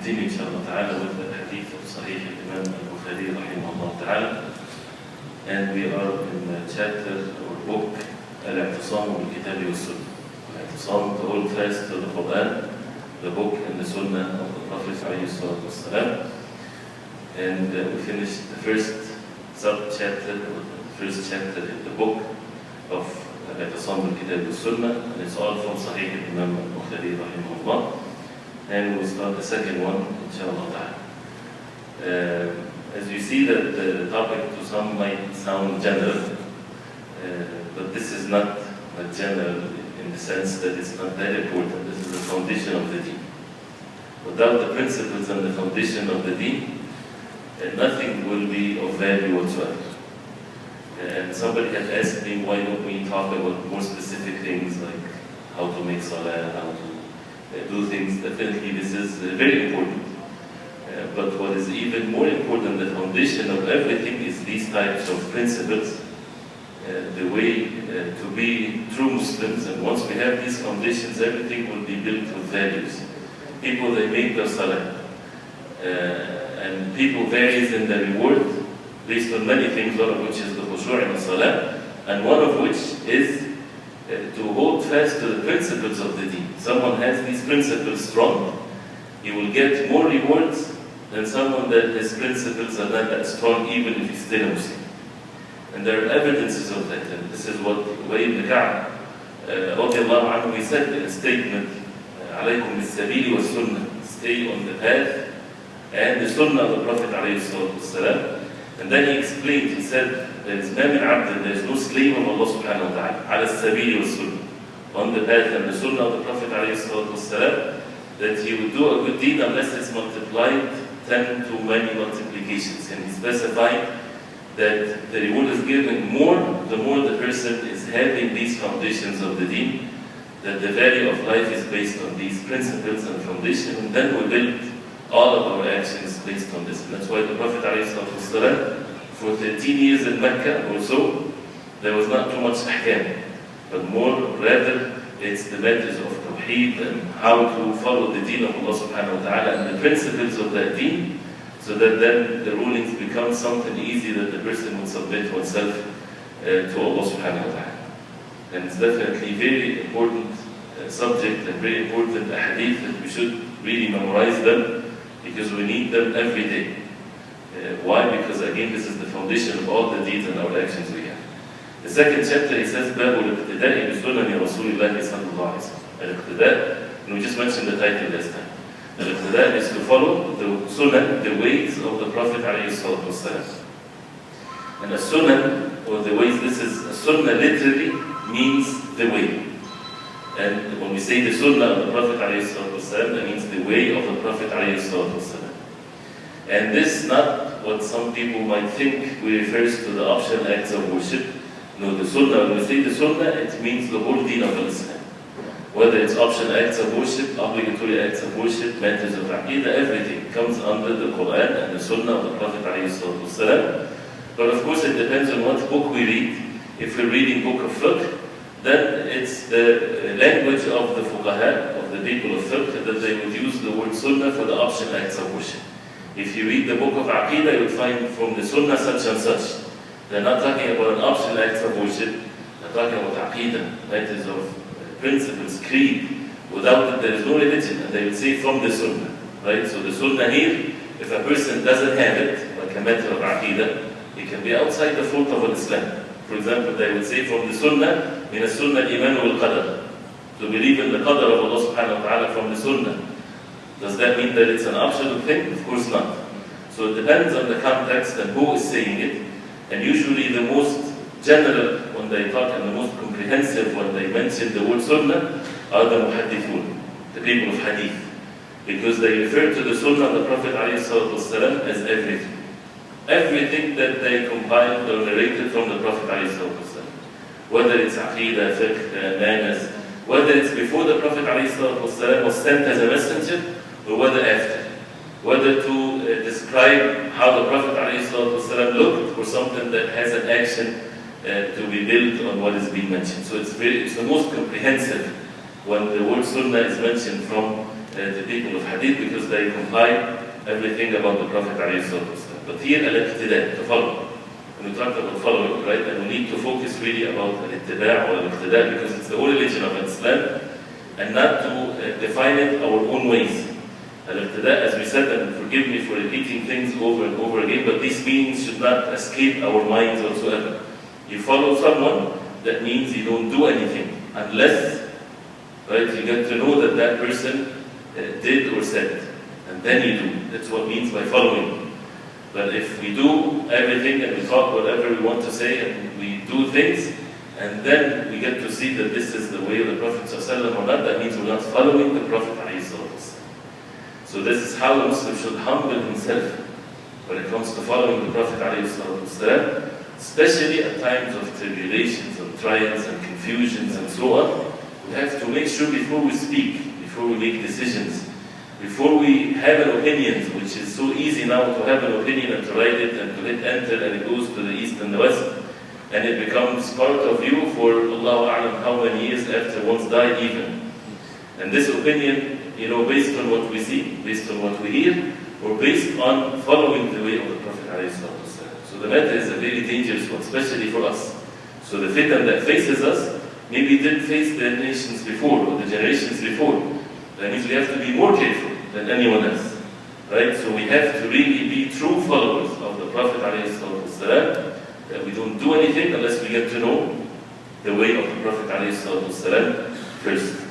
continue inshallah ta'ala with the Hadith of Shaykh Ibrahim Bukhari rahimahullah ta'ala. And we are in the chapter or book Al-I'tisam bil-Kitab wa Sunnah. Al-I'tisam, to hold fast to the Quran, the book and the Sunnah of the Prophet alayhi salatu wassalam. And we finished the first sub-chapter, the first chapter in the book of Al-I'tisam bil-Kitab wa Sunnah, and it's all from Shaykh Ibrahim Bukhari rahimahullah. And we'll start the second one, inshallah. As you see, that the topic to some might sound general, but this is not general in the sense that it's not that important. This is the foundation of the deen. Without the principles and the foundation of the deen, nothing will be of value whatsoever. And somebody had asked me, why don't we talk about more specific things like how to make salah, how to do things. Definitely this is very important. But what is even more important, the foundation of everything, is these types of principles, the way to be true Muslims. And once we have these foundations, everything will be built with values. People, they make their salah, and people varies in their reward based on many things, one of which is the khushu' in the salah, and one of which is to hold fast to the principles of the deen. Someone has these principles strong, he will get more rewards than someone that his principles are not that strong, even if he's still a Muslim. And there are evidences of that, and this is what Weidman Rd he said in a statement, "Alaykum bis-sabili wa sunnah," stay on the path and the sunnah of the Prophet alayhi salatu wassalam. And then he explained, he said, there is no slave of Allah subhanahu wa ta'ala, ala sabili wa sunnah, on the path and the sunnah of the Prophet alayhi salatu wassalam, that he would do a good deed unless it's multiplied 10 to many multiplications. And he specified that the reward is given more, the more the person is having these foundations of the deen, that the value of life is based on these principles and foundation, and then we build all of our actions based on this. And that's why the Prophet ﷺ, for 13 years in Mecca or so, there was not too much ahkam, but more rather it's the matters of tawheed and how to follow the deen of Allah subhanahu wa ta'ala and the principles of that deen, so that then the rulings become something easy that the person would submit oneself to Allah subhanahu wa ta'ala. And it's definitely very important subject and very important hadith that we should really memorize them, because we need them every day. Why? Because again, this is the foundation of all the deeds and our actions we have. The second chapter, he says, Ballwin Rd, and we just mentioned the title last time. Al-Iqtida is to follow the sunnah, the ways of the Prophet ﷺ. And a sunnah, or the ways, this is, a sunnah literally means the way. And when we say the sunnah of the Prophet ﷺ, that means the way of the Prophet ﷺ. And this, not what some people might think, we refers to the optional acts of worship. No, the sunnah, when we say the sunnah, it means the whole deen of Islam. Whether it's optional acts of worship, obligatory acts of worship, matters of aqidah, everything comes under the Quran and the sunnah of the Prophet ﷺ. But of course it depends on what book we read. If we're reading book of fiqh, then it's the language of the fuqaha, of the people of fiqh, that they would use the word sunnah for the optional acts of worship. If you read the book of aqidah, you will find from the sunnah such and such. They're not talking about an optional acts of worship, they're talking about aqidah, matters of principles, creed. Without it, there is no religion, and they will say from the sunnah. Right? So the sunnah here, if a person doesn't have it, like a matter of aqidah, it can be outside the fold of Islam. For example, they would say from the sunnah, min as-sunnah al-iman wal-qadar, to believe in the qadar of Allah subhanahu wa ta'ala from the sunnah. Does that mean that it's an optional thing? Of course not. So it depends on the context and who is saying it. And usually the most general, when they talk, and the most comprehensive when they mention the word sunnah, are the muhaddithun, the people of hadith. Because they refer to the sunnah of the Prophet ﷺ as everything. Everything that they compiled or narrated from the Prophet ﷺ. Whether it's aqidah, fiqh, manners, whether it's before the Prophet ﷺ was sent as a messenger, or whether after. Whether to describe how the Prophet ﷺ looked, or something that has an action to be built on what is being mentioned. So it's the most comprehensive when the word sunnah is mentioned from the people of Hadith because they compile everything about the Prophet ﷺ. But here, al-iqtida, to follow. When we talk about following, right, and we need to focus really about al-ittiba' or al-iqtida because it's the whole religion of Islam, and not to define it our own ways. Al-iqtida', as we said, and forgive me for repeating things over and over again, but these meanings should not escape our minds whatsoever. You follow someone, that means you don't do anything unless, right, you get to know that that person did or said, and then you do. That's what it means by following. But if we do everything and we talk whatever we want to say and we do things, and then we get to see that this is the way of the Prophet ﷺ or not, that means we're not following the Prophet ﷺ. So this is how a Muslim should humble himself when it comes to following the Prophet ﷺ, especially at times of tribulations and trials and confusions and so on. We have to make sure before we speak, before we make decisions, before we have an opinion, which is so easy now to have an opinion and to write it and to hit enter and it goes to the east and the west, and it becomes part of you for Allahu A'lam how many years after one's died even. And this opinion, based on what we see, based on what we hear, or based on following the way of the Prophet ﷺ. So the matter is a very dangerous one, especially for us. So the fitan that faces us, maybe didn't face the nations before, or the generations before. That means we have to be more careful than anyone else. Right? So we have to really be true followers of the Prophet ﷺ, that we don't do anything unless we get to know the way of the Prophet ﷺ first.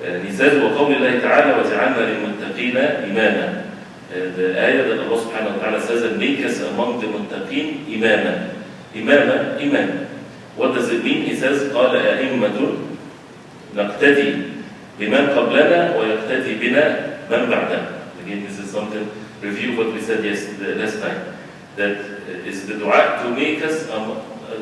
And he says, وَقَوْلِ اللَّهِ تَعَالَى وَجَعَلْنَا لِلْمُتَّقِينَ إِمَامًا. The ayah that Allah subhanahu wa ta'ala says, and make us among the muttaqeen imama. Imama, imam. What does it mean? He says, قَالَ أَئِمَّةٌ نَقْتَدِي بِمَنْ قَبْلَنَا وَيَقْتَدِي بِنَا مَنْ بَعْدَنَا. Again, this is something, review what we said last time. That is the dua to make us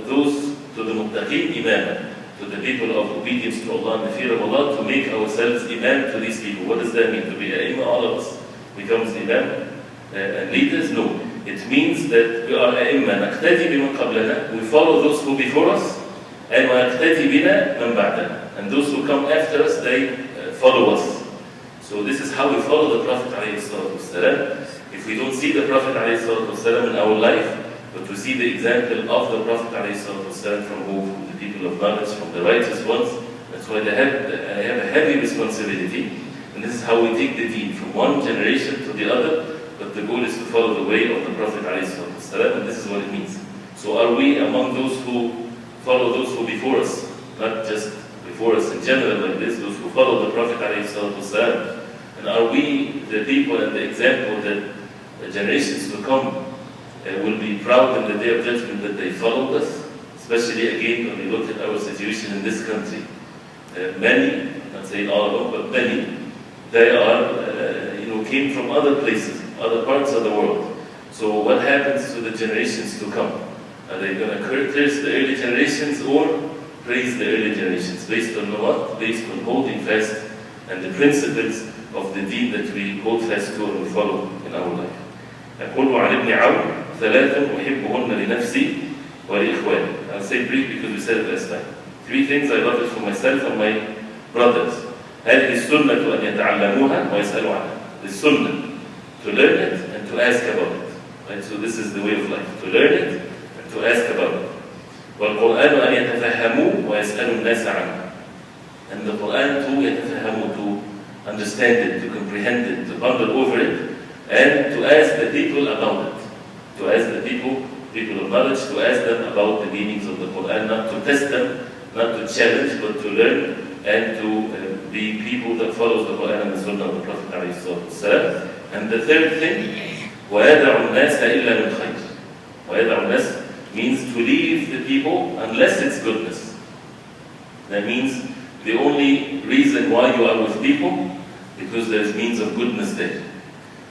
those to the muttaqeen imama, to the people of obedience to Allah and the fear of Allah, to make ourselves imam to these people. What does that mean? To be imam, all of us becomes imam and leaders? No. It means that we are a'imma, naqtadi biman qablana, we follow those who before us, and wa naqtadi bina man ba'dana, and those who come after us, they follow us. So this is how we follow the Prophet ﷺ. If we don't see the Prophet ﷺ in our life, but we see the example of the Prophet ﷺ from who? From the people of knowledge, from the righteous ones, that's why they have a heavy responsibility. And this is how we take the deen from one generation to the other, but the goal is to follow the way of the Prophet ﷺ, and this is what it means. So are we among those who follow those who before us, not just before us in general like this, those who follow the Prophet ﷺ, and are we the people and the example that the generations to come will be proud in the Day of Judgment that they followed us, especially again when we look at our situation in this country. Many, I'm not saying all of them, but many, they are, came from other places, other parts of the world. So what happens to the generations to come? Are they going to curse the early generations or praise the early generations? Based on what? Based on holding fast and the principles of the deen that we hold fast to and we follow in our life. يقول وعن ابن عون ثلاث أحبهن لنفسي ولإخواني. I'll say brief because we said it last time. 3 things I love it for myself and my brothers. هذه السنة أن يتعلموها ويسألوا عنها. The sunnah, to learn it and to ask about it. Right? So this is the way of life, to learn it and to ask about it. والقرآن أن يتفهموه ويسألوا الناس عنه. And the Quran too, يتفهموا, to understand it, to comprehend it, to ponder over it, and to ask the people about it. To ask the people of knowledge, to ask them about the meanings of the Quran, not to test them, not to challenge, but to learn and to be people that follows the Quran and the Sunnah of the Prophet ﷺ. And the third thing, وَيَدَعُ النَّاسَ إِلَّا مِنْ خَيْرٍ. وَيَدَعُ النَّاسَ means to leave the people unless it's goodness. That means the only reason why you are with people, because there's means of goodness there.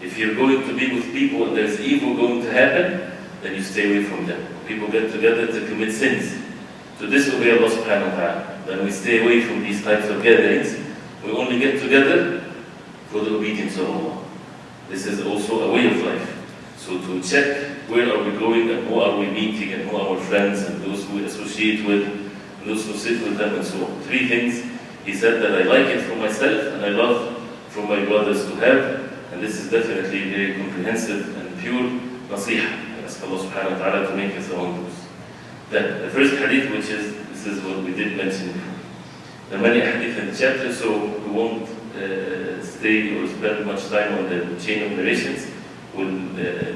If you're going to be with people and there's evil going to happen, then you stay away from them. People get together to commit sins, to disobey Allah subhanahu wa ta'ala. Then we stay away from these types of gatherings. We only get together for the obedience of Allah. This is also a way of life. So to check where are we going and who are we meeting and who are our friends and those who we associate with and those who sit with them and so on. 3 things he said that I like it for myself and I love from my brothers to have, and this is definitely very comprehensive and pure nasiha. I ask Allah subhanahu wa ta'ala to make us among those. Then, the first hadith, this is what we did mention before. There are many hadith in the chapter, so we won't stay or spend much time on the chain of narrations. We'll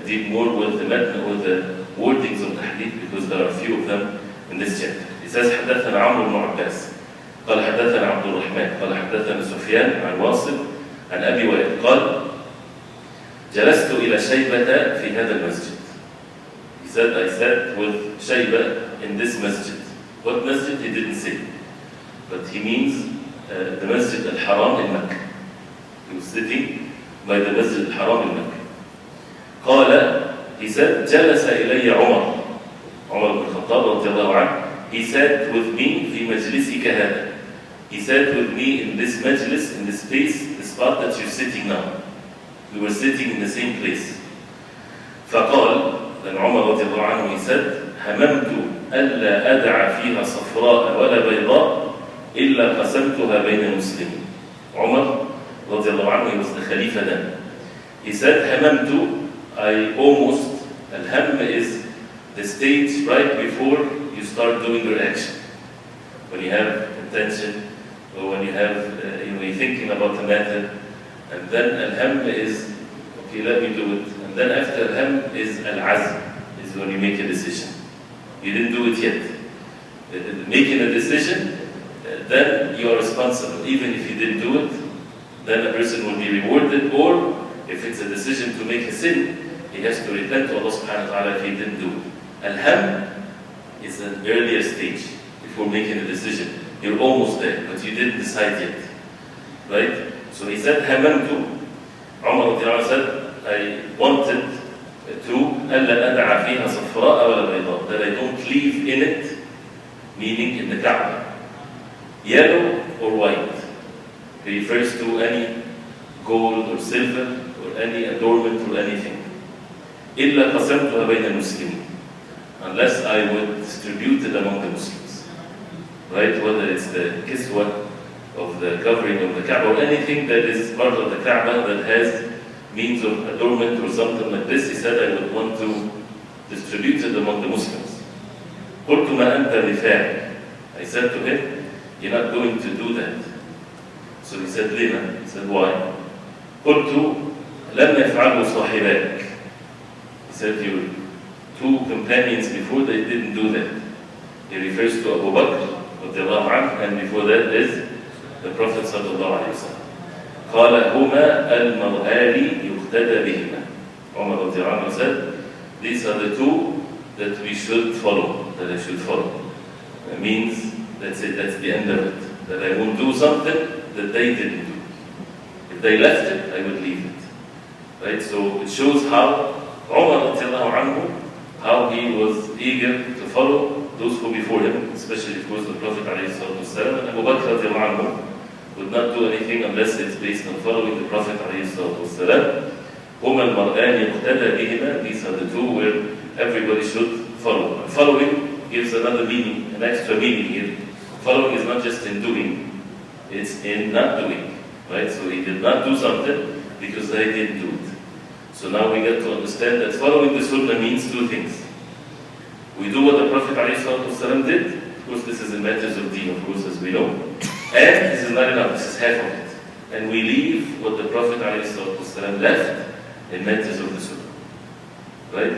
deal more with the matn or the wordings of the hadith, because there are a few of them in this chapter. It says, حدثنا عمرو بن عباس قال حدثنا عبد الرحمن قال حدثنا سفيان عن واصل عن أبي وائل قال جلست إلى شيبة في هذا المسجد. He said, I sat with Shayba in this masjid. What masjid? He didn't say. But he means the Masjid al-Haram in Mecca. He was sitting by the Masjid al-Haram in Mecca. قال, he said, جلس إلي عمر بن الخطاب رضي الله عنه. He sat with me في مجلسك هذا. He sat with me in this majlis, in this space, the spot that you're sitting now. We were sitting in the same place. فقال, then Umar رضي الله عنه, he said, هممت ألا أدع فيها صفراء ولا بيضاء إلا قسمتها بين المسلمين. Umar رضي الله عنه, he was the Khalifa then. He said, هممت, I almost, al-ham is the stage right before you start doing your action. When you have intention, or when you have, you're thinking about a matter, and then al-ham is, okay, let me do it. And then after al-ham is al-azm, is when you make a decision. You didn't do it yet. Making a decision, then you are responsible. Even if you didn't do it, then a person will be rewarded. Or if it's a decision to make a sin, he has to repent to Allah subhanahu wa ta'ala if he didn't do it. Al-ham is an earlier stage before making a decision. You're almost there, but you didn't decide yet. Right? So he said, هممت. Umar said, I wanted to ألا أدع فيها صفراء ولا بيضاء, that I don't leave in it, meaning in the Kaaba, yellow or white. It refers to any gold or silver or any adornment or anything. إلا قسمتها بين المسلمين, unless I would distribute it among the Muslims. Right? Whether it's the kiswa of the covering of the Kaaba or anything that is part of the Kaaba that has means of adornment or something like this, he said, I would want to distribute it among the Muslims. قلت ما أنت بفاعل. I said to him, you're not going to do that. So he said, لما? He said, why? قلت لم يفعله صاحباك. He said, your two companions before, they didn't do that. He refers to Abu Bakr and before that is the Prophet sallallahu alaihi wasallam. قال هما المرآن يقتدى بهما. Umar رضي الله عنه said, these are the two that we should follow, that I should follow. That means, that's it, that's the end of it. That I won't do something that they didn't do. If they left it, I would leave it. Right? So it shows how Umar رضي الله عنه, how he was eager to follow those who before him, especially of course the Prophet ﷺ, and Abu Bakr رضي الله عنه would not do anything unless it's based on following the Prophet ﷺ. هما المرآن يقتدى بهما, these are the two where everybody should follow. And following gives another meaning, an extra meaning here. Following is not just in doing, it's in not doing. Right? So he did not do something because they didn't do it. So now we get to understand that following the Sunnah means two things. We do what the Prophet ﷺ did. Of course, this is in matters of deen, of course, as we know. And this is not enough, this is half of it. And we leave what the Prophet ﷺ left in matters of the Sunnah. Right?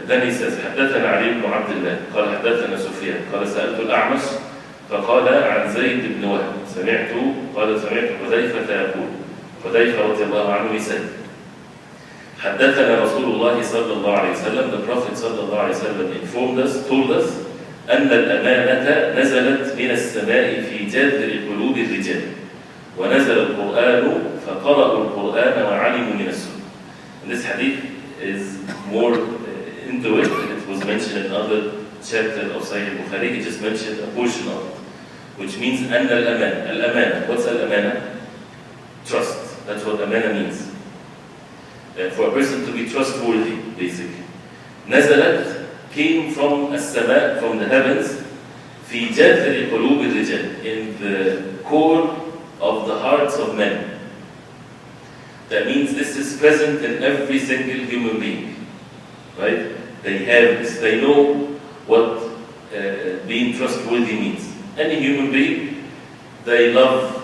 Then he says, حدثنا علي بن عبد الله قال حدثنا سفيان قال سألت الأعمش فقال عن زيد بن وهب سمعت حذيفة يقول, حذيفة رضي الله عنه said, حدثنا رسول الله صلى الله عليه وسلم, the Prophet صلى الله عليه وسلم informed us, told us, أن الأمانة نزلت من السماء في جذر قلوب الرجال ونزل القرآن فقرأوا القرآن وعلموا من السنة. And this hadith is more into it, and it was mentioned in other chapter of Sahih Bukhari. He just mentioned a portion of it, which means أن الأمانة. الأمانة, what's الأمانة? Trust. That's what amana means. For a person to be trustworthy, basically. نزلت came from as-sama, from the heavens, في جذر قلوب الرجال, in the core of the hearts of men. That means this is present in every single human being, right? They have this, they know what being trustworthy means. Any human being, they love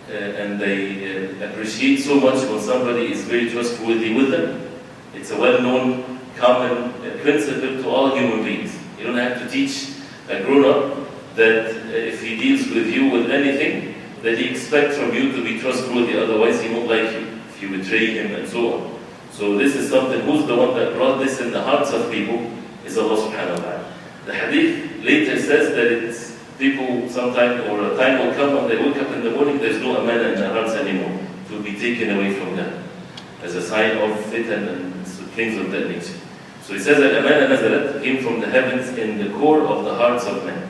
and they appreciate so much when somebody is very trustworthy with them. It's a well-known, common principle to all human beings. You don't have to teach a grown-up that if he deals with you with anything, that he expects from you to be trustworthy, otherwise he won't like you, if you betray him and so on. So this is something, who's the one that brought this in the hearts of people? Is Allah subhanahu wa ta'ala. The hadith later says that it's people sometime or a time will come when they wake up in the morning, there's no amana in their hearts anymore. It will be taken away from them as a sign of fitan and things of that nature. So he says that amana nazalat came from the heavens in the core of the hearts of men.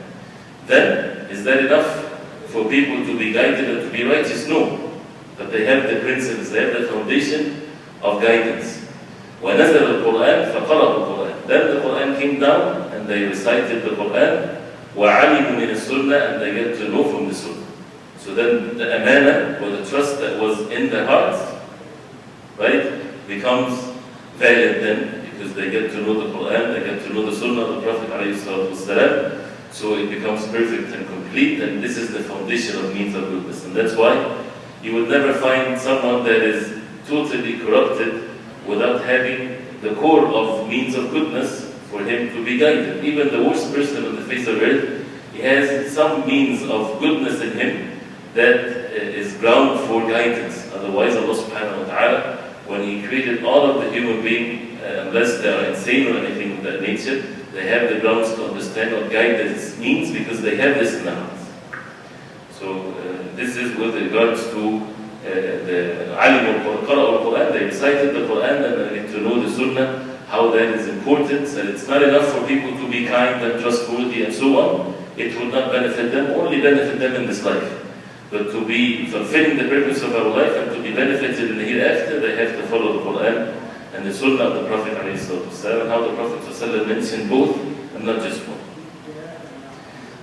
Then, is that enough for people to be guided and to be righteous? No. But they have the principles, they have the foundation of guidance. وَنَزَلَ الْقُرْآنِ فَقَرَأُوا الْقُرْآنِ. Then the Quran came down and they recited the Quran. وَعَلِمُوا مِنَ السُنَّةِ, and they get to know from the Sunnah. So then the amana, or the trust that was in their hearts, right, becomes valid then, because they get to know the Quran, they get to know the Sunnah of the Prophet ﷺ. So it becomes perfect and complete, and this is the foundation of means of goodness. And that's why you would never find someone that is totally corrupted without having the core of means of goodness for him to be guided. Even the worst person on the face of earth, he has some means of goodness in him that is ground for guidance. Otherwise, Allah subhanahu wa ta'ala, when He created all of the human being, unless they are insane or anything of that nature, they have the grounds to understand what guidance means because they have this in their hearts. So this is with regards to the alim al-Quran. They recited the Quran and they get to know the Sunnah, how that is important. And it's not enough for people to be kind and trustworthy and so on. It will not benefit them, only benefit them in this life. But to be fulfilling the purpose of our life and to be benefited in the hereafter, they have to follow the Quran and the Sunnah of the Prophet ﷺ, and how the Prophet ﷺ mentioned both and not just one.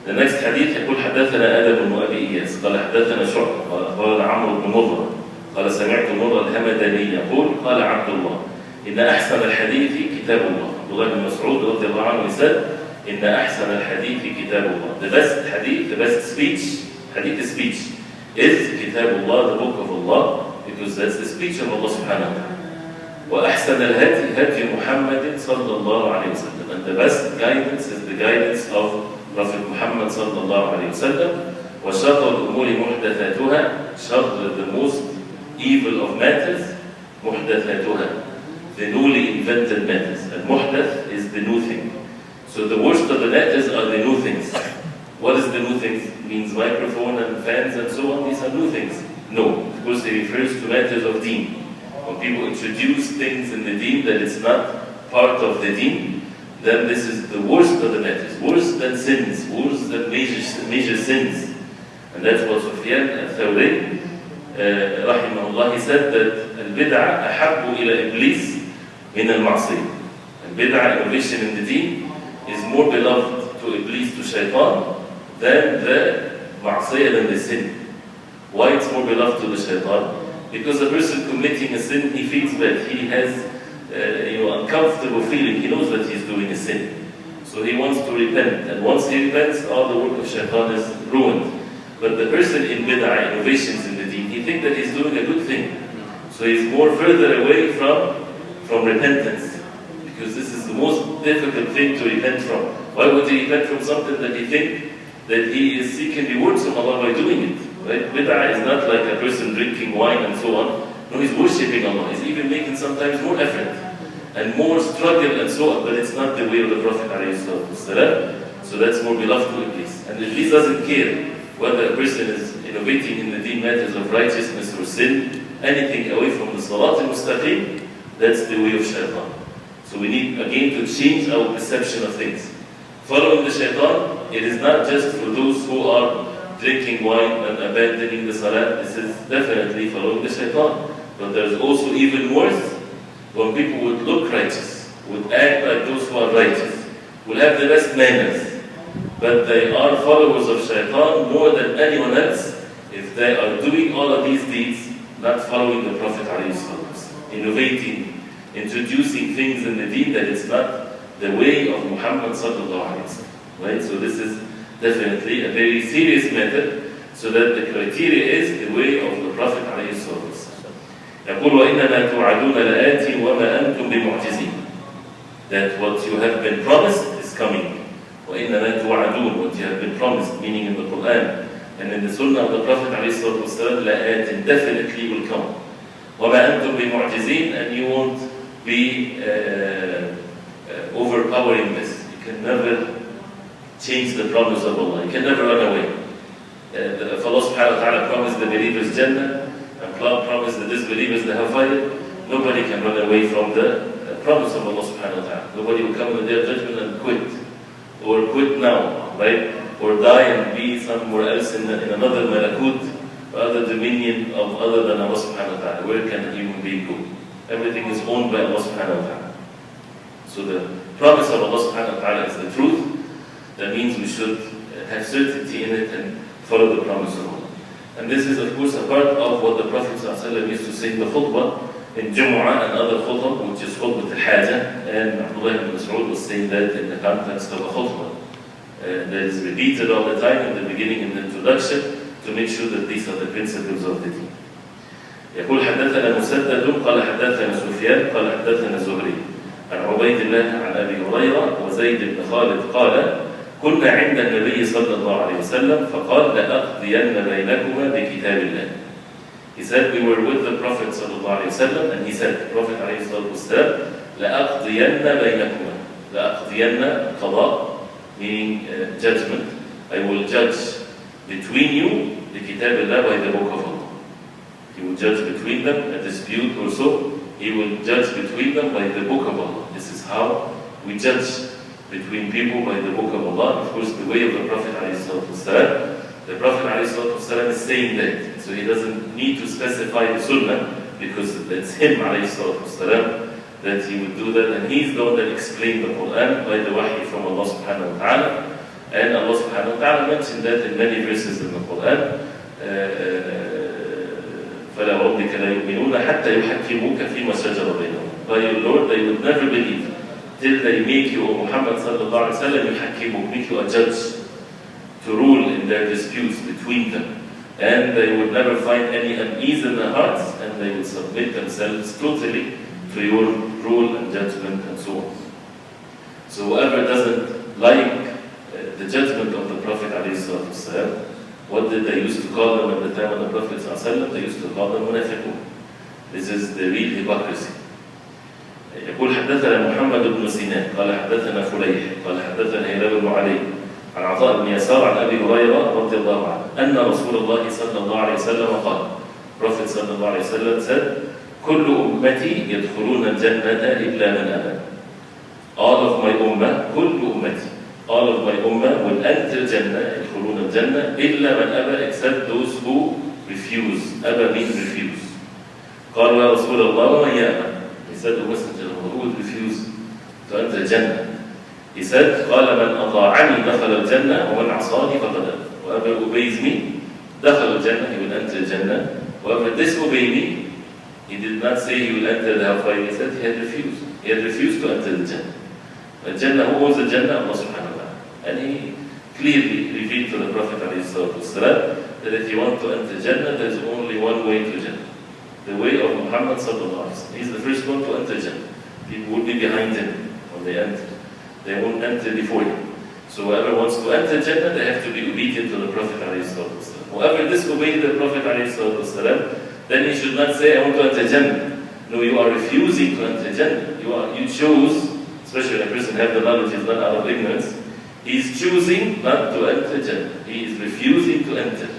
The next hadith يقول حدثنا آدم بن أبي إياس قال حدثنا شعبة قال أخبرنا عمرو بن مرة قال سمعت مرة الهمداني يقول قال عبد الله إن أحسن الحديث كتاب الله. عبد الله بن مسعود رضي الله عنه said إن أحسن الحديث كتاب الله. The best hadith, the best speech, hadith is speech, is كتاب الله, the book of Allah, because that's the speech of Allah subhanahu wa ta'ala. وأحسن الهدي هدي محمد صلى الله عليه وسلم. And the best guidance is the guidance of Prophet Muhammad صلى الله عليه وسلم. وشر الأمور محدثاتها, شر, the most evil of matters, محدثاتها, the newly invented matters. And muhdath is the new thing. So the worst of the matters are the new things. What is the new things? It means microphone and fans and so on. These are new things. No, of course it refers to matters of deen. When people introduce things in the deen that is not part of the deen, then this is the worst of the matters. Worse than sins, worse than major sins. And that's what Sufyan al-Thawri, rahimahullah, he said that al-bid'ah ahabbu ila iblis min al-ma'siyah. Al-bid'ah, innovation in the deen, is more beloved to iblis, to shaitan, than the ma'siyah, than the sin. Why it's more beloved to the shaitan? Because a person committing a sin, he feels bad. He has uncomfortable feeling. He knows that he's doing a sin. So he wants to repent. And once he repents, all the work of shaitan is ruined. But the person in bid'ah, innovations in the deen, he thinks that he's doing a good thing. So he's more further away from repentance. Because this is the most difficult thing to repent from. Why would he repent from something that he thinks that he is seeking rewards from Allah by doing it? Right? Bid'ah is not like a person drinking wine and so on. No, he's worshipping Allah. He's even making sometimes more effort and more struggle and so on, but it's not the way of the Prophet ﷺ. So that's more beloved to Iblis. And Iblis doesn't care whether a person is innovating in the deen matters of righteousness or sin, anything away from the Salat al-Mustaqim, that's the way of shaitan. So we need again to change our perception of things. Following the shaitan, it is not just for those who are drinking wine and abandoning the salat. This is definitely following the shaitan. But there's also even worse, when people would look righteous, would act like those who are righteous, will have the best manners, but they are followers of shaitan more than anyone else if they are doing all of these deeds, not following the Prophet ﷺ. innovating, introducing things in the deen that it's not the way of Muhammad sallallahu alaihi wasallam. Right? So this is definitely a very serious matter, so that the criteria is the way of the Prophet عليه الصلاة والسلام. يقول وإنما توعدون لآتٍ وما أنتم بمعجزين. That what you have been promised is coming. وإنما توعدون, what you have been promised, meaning in the Quran and in the Sunnah of the Prophet عليه الصلاة والسلام, لآتٍ, definitely will come. وما أنتم بمعجزين, and you won't be overpowering this. You can never change the promise of Allah. You can never run away. If Allah subhanahu wa ta'ala promised the believers Jannah and promised the disbelievers the hellfire, nobody can run away from the promise of Allah subhanahu wa ta'ala. Nobody will come on the day of judgment and quit. Or quit now, right? Or die and be somewhere else in another malakut, other dominion of other than Allah subhanahu wa ta'ala. Where can a human being go? Everything is owned by Allah subhanahu wa ta'ala. So the promise of Allah subhanahu wa ta'ala is the truth. That means we should have certainty in it and follow the promise of Allah. And this is of course a part of what the Prophet ﷺ used to say in the khutbah, in Jumu'ah and other khutbah, which is khutbah al-Haja, and Abdullah ibn Mas'ud was saying that in the context of a khutbah. That is repeated all the time in the beginning, in the introduction, to make sure that these are the principles of the deen. يقول حدثنا مسدد قال حدثنا سفيان قال حدثنا زهري عن عبيد الله عن أبي هريرة وزيد بن خالد قال كنا عند النبي صلى الله عليه وسلم فقال لأقضين بينكما بكتاب الله. He said we were with the Prophet صلى الله عليه وسلم, and he said, the Prophet عليه الصلاة والسلام, لأقضين بينكما. لأقضين قضاء, meaning judgment. I will judge between you بكتاب الله, by the book of Allah. He will judge between them, a dispute or so. He will judge between them by the book of Allah. This is how we judge between people, by the book of Allah. Of course, the way of the Prophet ﷺ. The Prophet ﷺ is saying that, so he doesn't need to specify the Sunnah, because that's him ﷺ that he would do that, and he's the one that explained the Quran by the wahy from Allah subhanahu wa ta'ala. And Allah subhanahu wa ta'ala mentioned that in many verses in the Quran. فَلَا رَبِّكَ لَا يُؤْمِنُونَ حَتَّى يُحَكِّمُوكَ فِيمَا شَجَرَ بَيْنَهُم. By your Lord, they would never believe till they make you, O Muhammad sallallahu alaihi wasallam, yuhakkimuk, make you a judge to rule in their disputes between them. And they would never find any unease in their hearts, and they would submit themselves totally to your rule and judgment and so on. So whoever doesn't like the judgment of the Prophet ﷺ, what did they used to call them at the time of the Prophet ﷺ? They used to call them munafiqun. This is the real hypocrisy. يقول حدثنا محمد بن سنان قال حدثنا فليح قال حدثنا هلال بن علي عن عطاء بن يسار عن أبي هريرة رضي الله عنه أن رسول الله صلى الله عليه وسلم قال, Prophet صلى الله عليه وسلم said, كل أمتي يدخلون الجنة إلا من أبى. All of my ummah, كل أمتي, all of my ummah will enter Jannah, يدخلون الجنة إلا من أبى, except those who refuse. أبى means refuse. قال يا رسول الله ومن يأبى. He said, the Messenger of Allah, who would refuse to enter Jannah? He said, قال من أطاعني دخل الجنة ومن عصاني فقد أبى. Whoever obeys me, دخل الجنة, he will enter Jannah. Whoever disobeys me, he did not say he will enter the hellfire. He said he had refused. He had refused to enter the Jannah. The Jannah, who owns the Jannah? Allah subhanahu wa ta'ala. And he clearly revealed to the Prophet ﷺ that if you want to enter Jannah, there is only one way to Jannah. The way of Muhammad sallallahu alaihi wasallam. He's the first one to enter Jannah. People will be behind him when they enter. They won't enter before him. So whoever wants to enter Jannah, they have to be obedient to the Prophet ﷺ. Whoever disobeys the Prophet ﷺ, then he should not say, I want to enter Jannah. No, you are refusing to enter Jannah. You chose, especially when a person has the knowledge, is not out of ignorance, he is choosing not to enter Jannah. He is refusing to enter.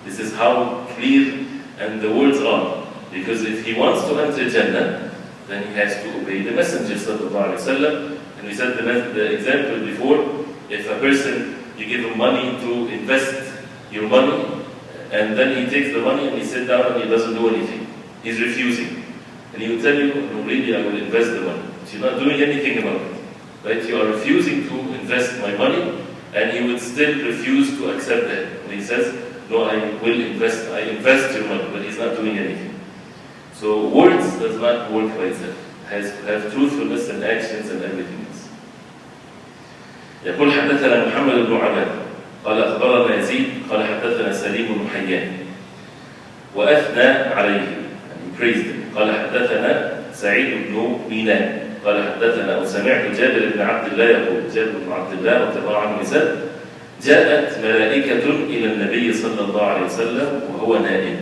This is how clear and the words are. Because if he wants to enter Jannah, then he has to obey the Messenger sallallahu alaihi wasallam. And we said the example before, if a person, you give him money to invest your money, and then he takes the money and he sits down and he doesn't do anything. He's refusing. And he will tell you, no, really, I will invest the money. But you're not doing anything about it. Right? You are refusing to invest my money, and he would still refuse to accept that. And he says, no, I invest your money, but he's not doing anything. So words does not work by itself. It has to have truthfulness and actions and everything else. يقول حدثنا محمد بن عباد قال أخبرنا يزيد قال حدثنا سليم بن حيان وأثنى عليه and praised him. قال حدثنا سعيد بن ميناء قال حدثنا وسمعت جابر بن عبد الله يقول جابر بن عبد الله رضي الله عنه يسأل جاءت ملائكة إلى النبي صلى الله عليه وسلم وهو نائم.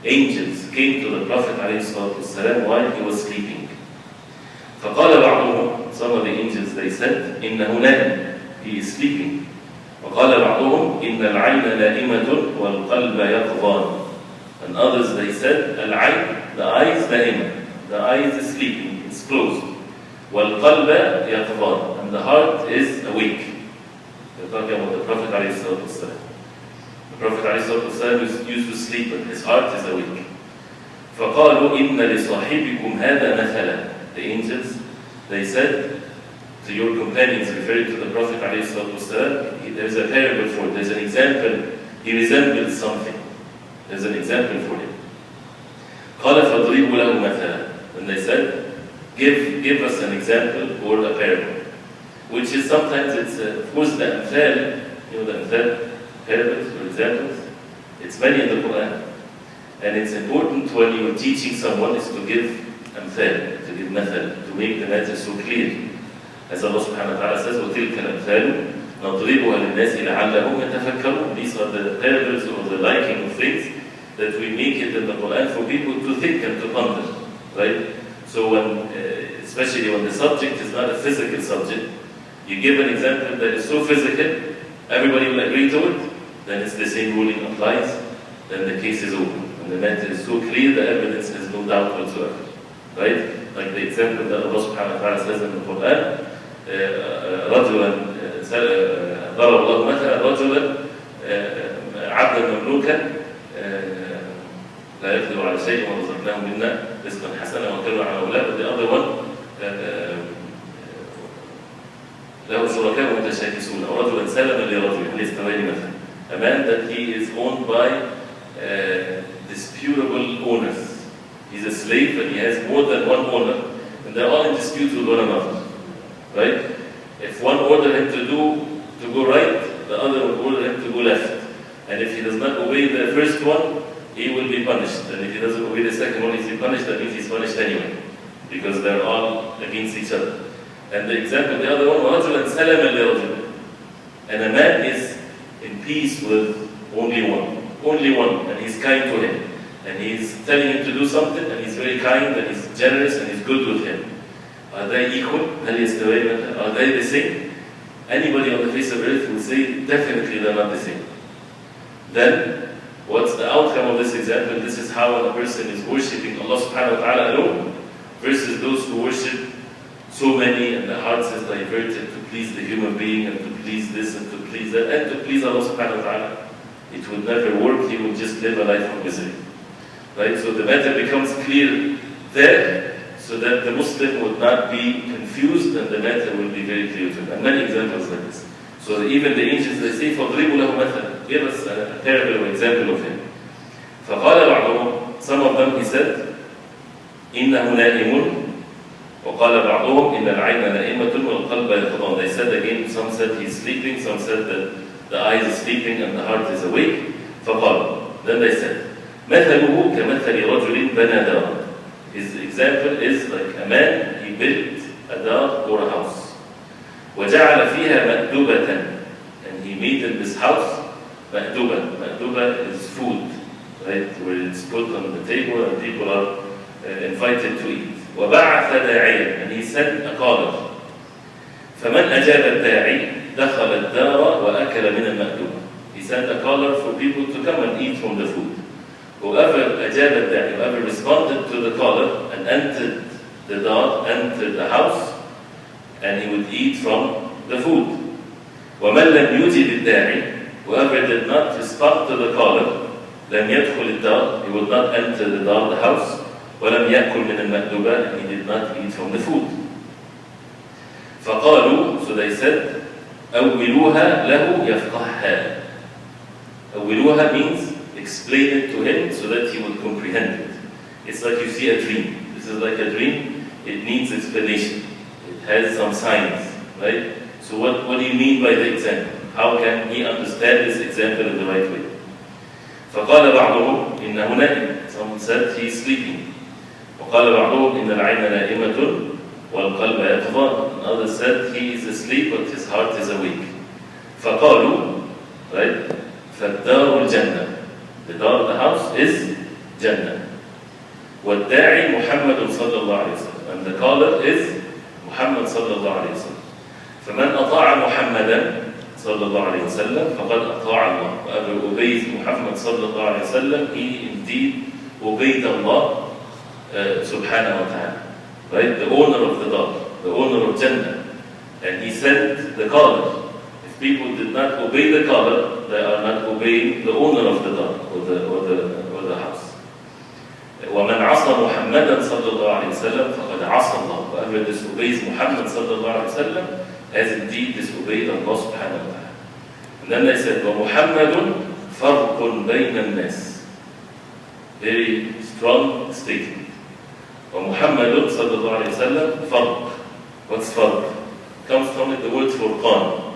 Angels came to the Prophet عليه الصلاة والسلام while he was sleeping. فقال بعضهم, some of the angels they said إنه نائم, he is sleeping. وقال بعضهم إن العين نائمة والقلب يقظان. And others they said العين, the eyes نائمة, the eyes is sleeping, it's closed. والقلب يقظان, and the heart is awake. They're talking about the Prophet عليه الصلاة والسلام. The Prophet عليه الصلاة والسلام used to sleep, but his heart is awake. فقالوا إن لصاحبكم هذا مثلا. The angels, they said to your companions, referring to the Prophet عليه الصلاة والسلام, there's a parable for it, there's an example, he resembles something. There's an example for him. قال فاضربوا له مثلا. And they said, give us an example or a parable. Which is sometimes it's, of course, the amthal, you know the amthal, parables or examples, it's many in the Quran. And it's important when you're teaching someone is to give amthal, to give mathal, to make the matter so clear. As Allah subhanahu wa ta'ala says, وَتِلْكَ الْأَمْثَالُ نَضْرِبُهَا لِلنَّاسِ لَعَلَّهُمْ يَتَفَكَّرُونَ. These are the parables or the liking of things that we make it in the Quran for people to think and to ponder. Right? So when, especially when the subject is not a physical subject, you give an example that is so physical, everybody will agree to it, then it's the same ruling applies, then the case is over. When the matter is so clear, the evidence has no doubt whatsoever. Right? Like the example that Allah subhanahu wa ta'ala says in the Quran, رجلا ضرب الله مثلا رجلا عبدا مملوكا لا يقدر على شيء ورزقناه منا رزقا حسنا وكانوا على أولاد. The other one له شركاء متشاكسون أو رجلا سلما لرجل ليستوين مثلا. A man that he is owned by disputable owners. He's a slave and he has more than one owner, and they're all in dispute with one another. Right? If one ordered him to go right, the other would order him to go left. And if he does not obey the first one, he will be punished. And if he doesn't obey the second one, he's punished. That means he's punished anyway, because they're all against each other. And the example, the other one, وَرَجُلًا سَلَمًا لِرَجُلٍ. And a man is in peace with only one, and he's kind to him. And he's telling him to do something, and he's very kind, and he's generous, and he's good with him. Are they equal? Are they the same? Anybody on the face of earth will say, definitely they're not the same. Then, what's the outcome of this example? This is how a person is worshipping Allah subhanahu wa ta'ala alone, versus those who worship so many, and the hearts is diverted to please the human being, and to please this, and to please that, and to please Allah subhanahu wa ta'ala. It would never work, he would just live a life of misery. Right? So the matter becomes clear there, so that the Muslim would not be confused, and the matter will be very clear to him. And many examples like this. So even the angels, they say, فَضْرِبُوا لَهُ مَثَلًا. Give us a parable or example of him. فَقَالَ بَعْضُهُمْ. Some of them, he said, إِنَّهُ نَائِمٌ. وَقَالَ بَعْضُهُمْ إِنَّ الْعَيْنَ نَائِمَةٌ وَالْقَلْبَ يَقْظَانٌ. They said again, some said he's sleeping, some said that the eyes is sleeping and the heart is awake. فَقَالُ. Then they said, مَثَلُهُ كَمَثَلِ رَجُلٍ بَنَى دَارًا. His example is like a man, he built a dar or a house. وَجَعَلَ فِيهَا مَأْدُبَةً. And he made in this house مَأْدُبَة. مَأْدُبة is food, right? Where it's put on the table and people are invited to eat. وَبَعَثَ دَاعِيًا. And he sent a caller. فَمَنْ أَجَابَ الدَّاعِي دَخَلَ الدَّارَ وَأَكَلَ مِنَ الْمَأْدُبَةِ. He sent a caller for people to come and eat from the food. Whoever أجاب الداعي, whoever responded to the caller and entered the dar, entered the house, and he would eat from the food. وَمَنْ لَمْ يُجِبِ الدَّاعِي. Whoever did not respond to the caller, لَمْ يَدْخُلِ الدَّار. He would not enter the dar, the house. وَلَمْ يَأْكُلْ مِنَ الْمَأْدُبَةِ. And he did not eat from the food. فَقَالُوا. So they said, أَوِّلُوهَا لَهُ يَفْقَهَّا. أَوِّلُوهَا means explain it to him so that he will comprehend it. It's like you see a dream. This is like a dream. It needs explanation. It has some signs, right? So what do you mean by the example? How can he understand this example in the right way? فقال بعضهم إنه نائم. Someone said he is sleeping. وقال بعضهم إن العين نائمة والقلب يقظان. Another said he is asleep but his heart is awake. فقالوا, right? فالدار الجنة. The door of the house is Jannah. والداعي محمد صلى الله عليه وسلم. And the caller is Muhammad صلى الله عليه وسلم. فمن أطاع محمدا صلى الله عليه وسلم فقد أطاع الله. Whoever obeys Muhammad صلى الله عليه وسلم, he indeed obeyed Allah subhanahu wa ta'ala. Right? The owner of the door, the owner of Jannah. And he sent the caller. If people did not obey the caller, they are not obeying the owner of the door or the house. ومن عصى محمدا صلى الله عليه وسلم فقد عصى الله. Whoever disobeys Muhammad صلى الله عليه وسلم has indeed disobeyed Allah subhanahu wa ta'ala. And then they said, وَمُحَمَّدٌ فَرْقٌ بَيْنَ النَّاسِ. Very strong statement. وَمُحَمَّدٌ صلى الله عليه وسلم فرق. What's فرق? Comes from it the word furqan.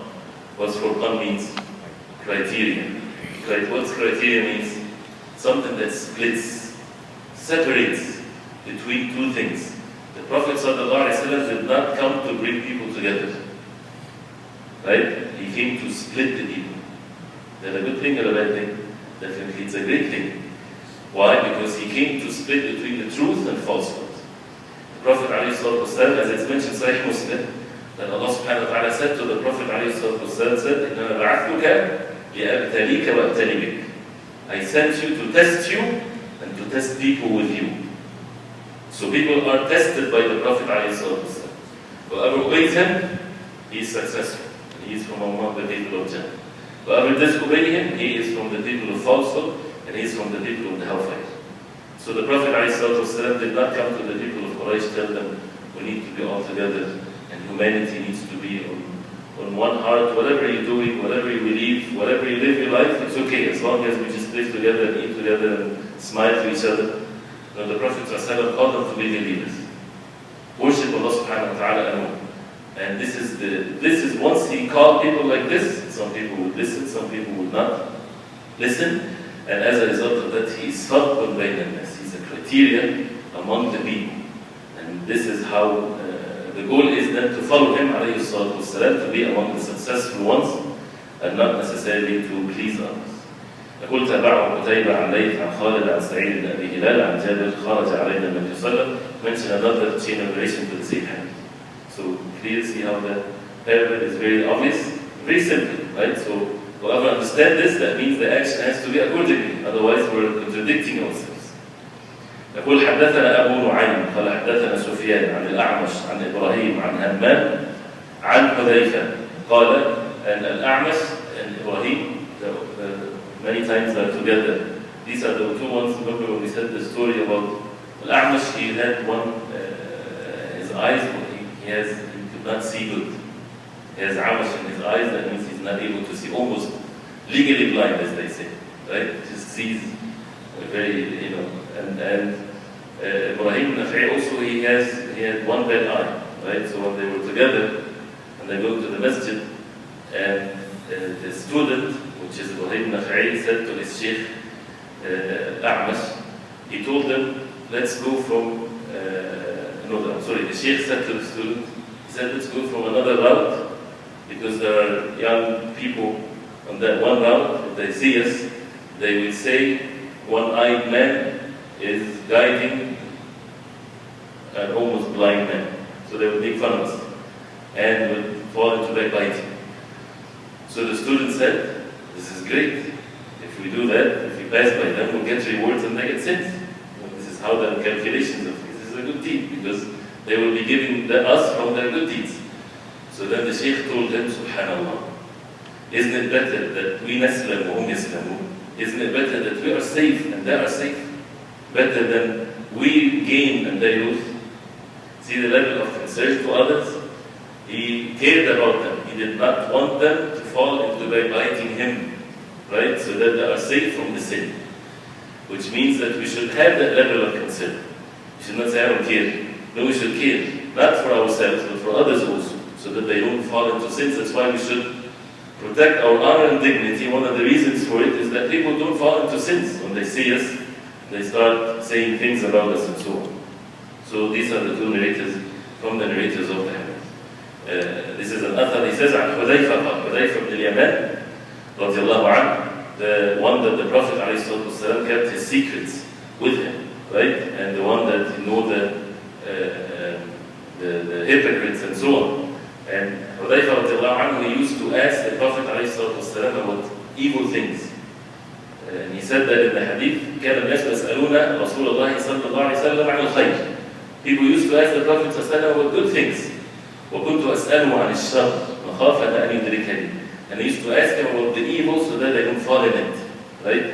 What's furqan means? Criteria. What's criteria means? Something that splits, separates between two things. The Prophet ﷺ did not come to bring people together. Right? He came to split the people. Is that a good thing or a bad thing? Definitely it's a great thing. Why? Because he came to split between the truth and falsehood. The Prophet ﷺ, as it's mentioned in Sahih Muslim, that Allah subhanahu wa ta'ala said to the Prophet ﷺ, said, إِنَّمَا بَعَثْتُكَ لِأَبْتَلِيكَ وَأَبْتَلِي بِكَ. I sent you to test you and to test people with you. So people are tested by the Prophet ﷺ. Whoever obeys him, he is successful. He is from among the people of Jannah. Whoever disobeys him, he is from the people of falsehood, and he is from the people of the hellfire. So the Prophet ﷺ did not come to the people of Quraysh, tell them, we need to be all together, and humanity needs to be on one heart. Whatever you're doing, whatever you believe, whatever you live your life, it's okay, as long as we just live together and eat together and smile to each other. No, the Prophet ﷺ called them to be believers. Worship Allah subhanahu wa ta'ala alone. And this is once he called people like this, some people would listen, some people would not listen, and as a result of that, he is farqun bayna an-nas. He's a criteria among the people. And this is how the goal is then to follow him, alayhi salatu wassalam, to be among the successful ones, and not necessarily to please others. يقول تابعه قتيبة عن ليث عن خالد عن سعيد بن أبي هلال عن جابر خرج علينا النبي صلى الله عليه وسلم. Mention another chain of relation to the same hadith. So clearly see how the parallel is very obvious, very simple, right? So whoever understands this, that means the action has to be accordingly, otherwise we're contradicting ourselves. يقول حدثنا أبو نعيم قال حدثنا سفيان عن الأعمش عن إبراهيم عن همام عن حذيفة قال أن الأعمش and Ibrahim, many times are together. These are the two ones. Remember when we said the story about Al-A'mash, he had one, his eyes, he could not see good. He has A'mash in his eyes, that means he's not able to see, almost legally blind, as they say, right? Just sees very, and Ibrahim Nafi also, he had one bad eye, right? So when they were together, and they go to the masjid, and the student, which is Ibrahim Nafi, said to his Sheikh A'mash, he told them, let's go from, the Sheikh said to the student, he said, let's go from another route, because there are young people on that one route. If they see us, they will say, one-eyed man is guiding an almost blind man. So they would make fun of us, and would fall into backbiting. So the student said, this is great. If we do that, if we pass by them, we'll get rewards and they get sins. This is how the calculations of this is a good deed, because they will be giving us from their good deeds. So then the Sheikh told him, Subhanallah, isn't it better that we naslam wa hum yaslamun? Isn't it better that we are safe and they are safe? Better than we gain and they lose? See the level of concern to others? He cared about them. He did not want them to fall into backbiting him, right? So that they are safe from the sin. which means that we should have that level of concern. We should not say, I don't care. No, we should care, not for ourselves, but for others also, so that they don't fall into sins. That's why we should protect our honor and dignity. One of the reasons for it is that people don't fall into sins. When they see us, they start saying things about us and so on. So these are the two narrators from the narrators of the hadith. This is an athar. He says, عن حذيفة بن اليمان رضي الله عنه, the one that the Prophet ﷺ kept his secrets with him, right? And the one that the hypocrites and so on. And Hudayfa radiallahu anhu, he used to ask the Prophet ﷺ about evil things. And he said that in the hadith, كان الناس يسألون رسول الله صلى الله عليه وسلم عن الخير. People used to ask the Prophet ﷺ about good things. وكنت أسأله عن الشر مخافة أن يدركني. And he used to ask him about the evil so that they don't fall in it, right?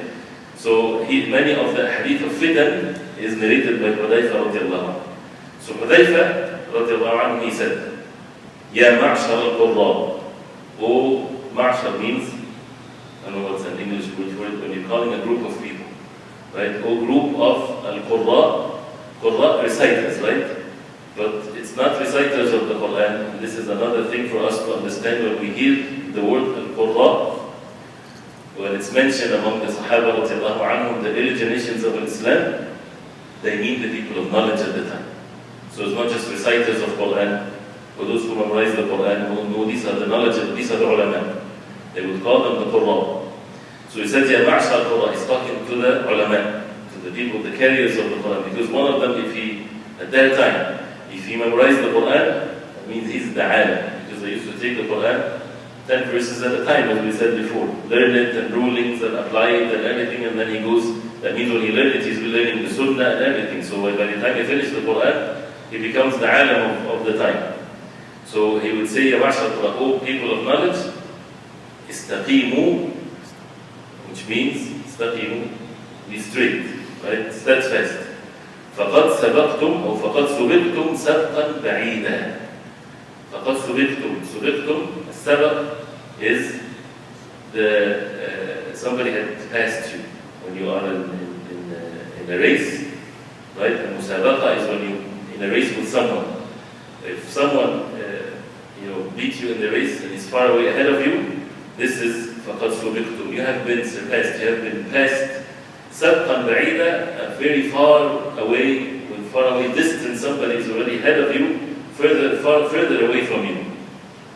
So many of the hadith of fitan is narrated by Hudayfa radiallahu anhu. So Hudayfa radiallahu anhu, he said, يا معشر القراء. Oh, معشر means, I don't know what's an English word for it, when you're calling a group of people, right? Oh, group of al-qurra, qurra reciters, right? But it's not reciters of the Quran. And this is another thing for us to understand when we hear the word al-qurra. When it's mentioned among the Sahaba radiallahu anhum, the early generations of Islam, they mean the people of knowledge at the time. So it's not just reciters of Quran, or those who memorize the Quran, who know these are the knowledge, these are the ulama. They would call them the Qurra. So he said, Ya Ma'shar Qurra, he's talking to the ulama, to the people, the carriers of the Quran. Because one of them, at that time, if he memorized the Quran, that means he's the alim. Because they used to take the Quran 10 verses at a time, as we said before. Learn it and rulings and apply it and everything, and then he goes, that means when he learns it, he's learning the Sunnah and everything. So by the time he finishes the Quran, he becomes the alim of the time. So he would say, Ya Ma'shar Qurra, oh people of knowledge, istaqimu, which means, istaqimu, be straight, right? Steadfast. فَقَدْ سَبَقْتُمْ أو فَقَدْ سُبِقْتُمْ سَبْقًا بَعِيدًا. فَقَدْ سُبِقْتُمْ. سُبِقْتُمْ, السبق is somebody had passed you when you are in a race, right? And musabaqa is when you in a race with someone. If someone beat you in the race and is far away ahead of you, this is فَقَدْ سُبِقْتُمْ. You have been surpassed, you have been passed. سَبْقًا بَعِيدًا, very far away, with far away distance, somebody is already ahead of you, further away from you.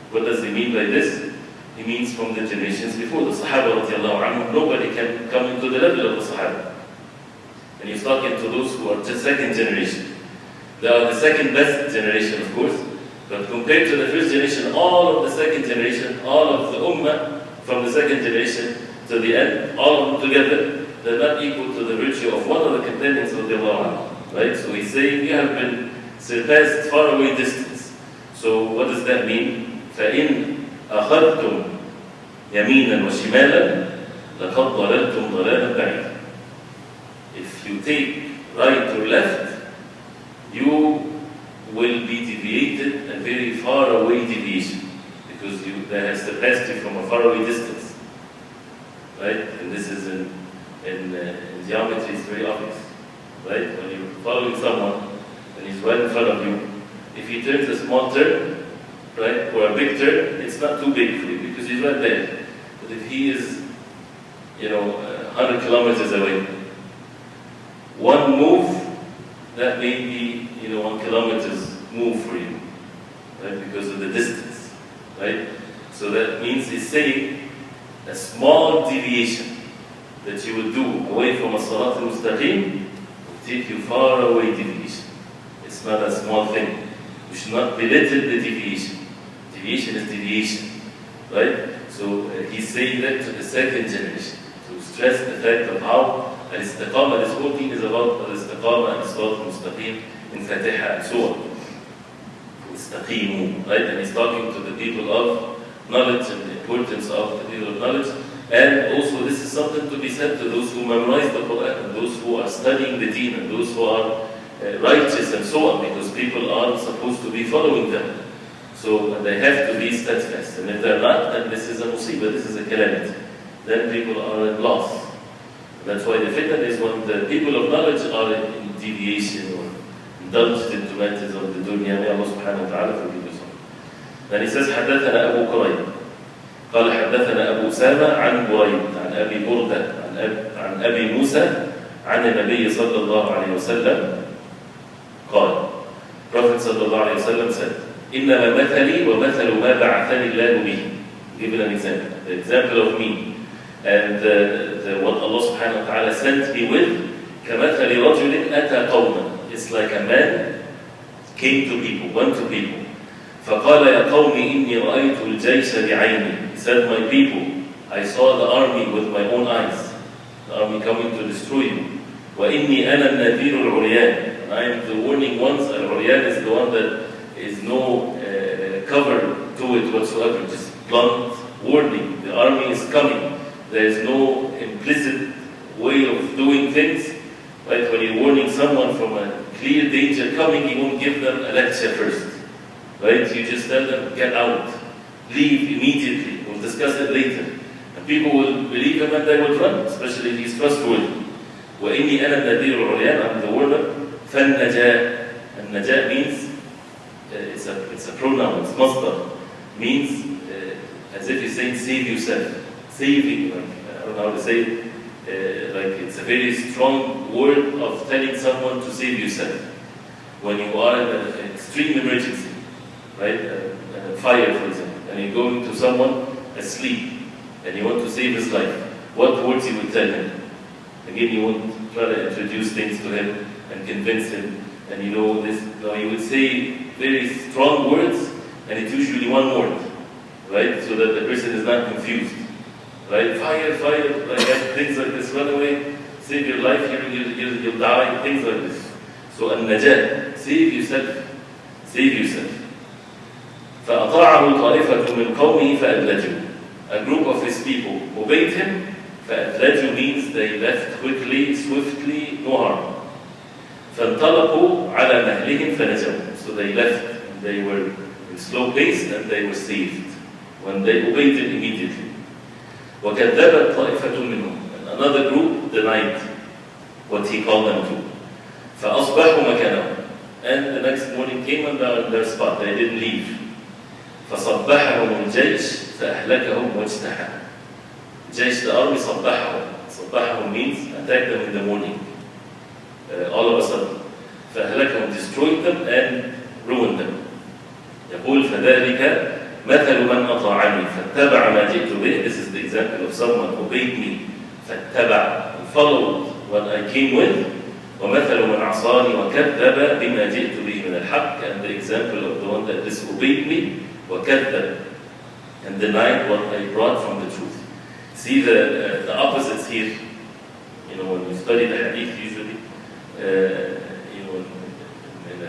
What does he mean by this? He means from the generations before. The Sahaba radiallahu anhum, nobody can come into the level of the Sahaba. And he's talking to those who are just second generation. They are the second best generation, of course, but compared to the first generation, all of the second generation, all of the ummah from the second generation to the end, all of them together, they're not equal to the virtue of one of the companions of the Allah. Right? So he's saying you have been surpassed far away distance. So what does that mean? فَإِنْ أَخَذْتُمْ يَمِينًا وَشِمَالًا لَقَدْ ضَلَلْتُمْ ضَلَالًا بَعِيدًا. If you take right or left, you will be deviated, a very far away deviation, because that has surpassed you from a far away distance. Right? And this is in geometry, it's very obvious. Right? When you're following someone and he's right in front of you, if he turns a small turn, right, or a big turn, it's not too big for you because he's right there. But if he is, 100 kilometers away, one move, that may be, 1 kilometer's move for you, right, because of the distance, right? So that means he's saying a small deviation that you will do away from a salat al-mustaqim will take you far away deviation. It's not a small thing. We should not belittle the deviation. Deviation is deviation, right? So he's saying that to the second generation to stress the fact of how al-istiqamah, this whole thing is about al-istiqamah and salat al-mustaqim in Fatiha and so on. Istaqimu, right? And he's talking to the people of knowledge and the importance of the people of knowledge. And also this is something to be said to those who memorize the Quran and those who are studying the deen and those who are righteous and so on, because people are supposed to be following them. So they have to be steadfast. And if they're not, then this is a musibah, this is a calamity. Then people are at loss. That's why the fitna is when the people of knowledge are in deviation or indulged into matters of the dunya. May Allah subhanahu wa ta'ala forgive us all. Then he says, حدثنا أبو كريب قال حدثنا أبو أسامة عن بريد عن أبي بردة عن أبي موسى عن النبي صلى الله عليه وسلم قال, Prophet صلى الله عليه وسلم said, إنما مثلي ومثل ما بعثني الله به. Give an example. The example of me and what Allah subhanahu wa ta'ala sent me with, كمثل رجل أتى قوما. It's like a man came to people, went to people. فقال يا قوم إني رأيت الجيش بعيني. He said, my people, I saw the army with my own eyes. The army coming to destroy you. وإني أنا النذير العريان. And I am the warning ones. Al-Uryan is the one that is no cover to it whatsoever. Just blunt warning. The army is coming. There is no implicit way of doing things. Right? When you're warning someone from a clear danger coming, you won't give them a lecture first. Right? You just tell them, get out. Leave immediately. We'll discuss it later. And people will believe him and they will run, especially if he's trustworthy. وَإِنِّي أَنَا النَّذِيرُ الْعُرْيَانِ. I'm the warner. فَالنَّجَاء. And najah means, it's a pronoun, it's masdar. Means, as if you're saying, save yourself. Saving, like, I don't know how to say it. Like it's a very strong word of telling someone to save yourself. When you are in an extreme emergency, right? Fire, for example, and you're going to someone asleep, and you want to save his life. What words you would tell him? Again, you won't try to introduce things to him and convince him. And you know this. No, you would say very strong words, and it's usually one word, right? So that the person is not confused. Right? Fire, fire, like things like this, run away, save your life, you'll die, things like this. So النجاة, save yourself, save yourself. فأطاعه طائفة من قومه فأدلجوا. A group of his people obeyed him. فأدلجوا means they left quickly, swiftly, no harm. فانطلقوا على مهلهم فنجوا. So they left, and they were in slow pace, and they were saved when they obeyed him immediately. وَكَذَّبَتْ طَائِفَةٌ مِّنْهُمْ. And another group denied what he called them to. فَأَصْبَحُوا مَكَانَهُمْ. And the next morning came and they were in their spot. They didn't leave. فَصَبَّحَهُمُ الْجَيْشِ فَأَهْلَكَهُمْ وَاجْتَحَى. Jaysh, the army, صَبَّحَهُمْ. صَبَّحَهُمْ means attack them in the morning. All of a sudden. فَأَهْلَكَهُمْ, destroyed them and ruined them. يقول فَذَلِكَ مثل من أطاعني فاتبع ما جئت به. This is the example of someone who obeyed me. فاتبع, followed what I came with. ومثل من عصاني وكذب بما جئت به من الحق. And the example of the one that disobeyed me وكذب, and denied what I brought from the truth. See the opposites here. You know, when we study the Hadith usually, you know, in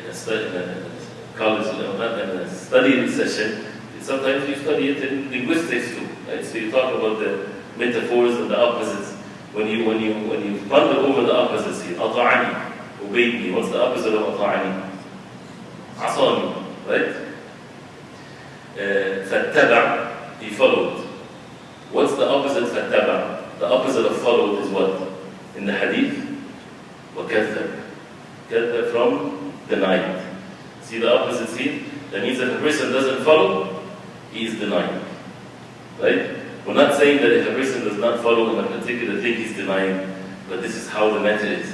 a college, not in a study session, sometimes you study it in linguistics too, right? So you talk about the metaphors and the opposites. When you ponder over the opposites here, أطاعني, obeyed me. What's the opposite of أطاعني? عصاني, right? فاتبع, he followed. What's the opposite فاتبع? The opposite of followed is what? In the Hadith, وكذب. كذب from denied. See the opposites here? That means if a person doesn't follow, he is denying. Right? We're not saying that if a person does not follow in a particular thing, he's denying. But this is how the matter is.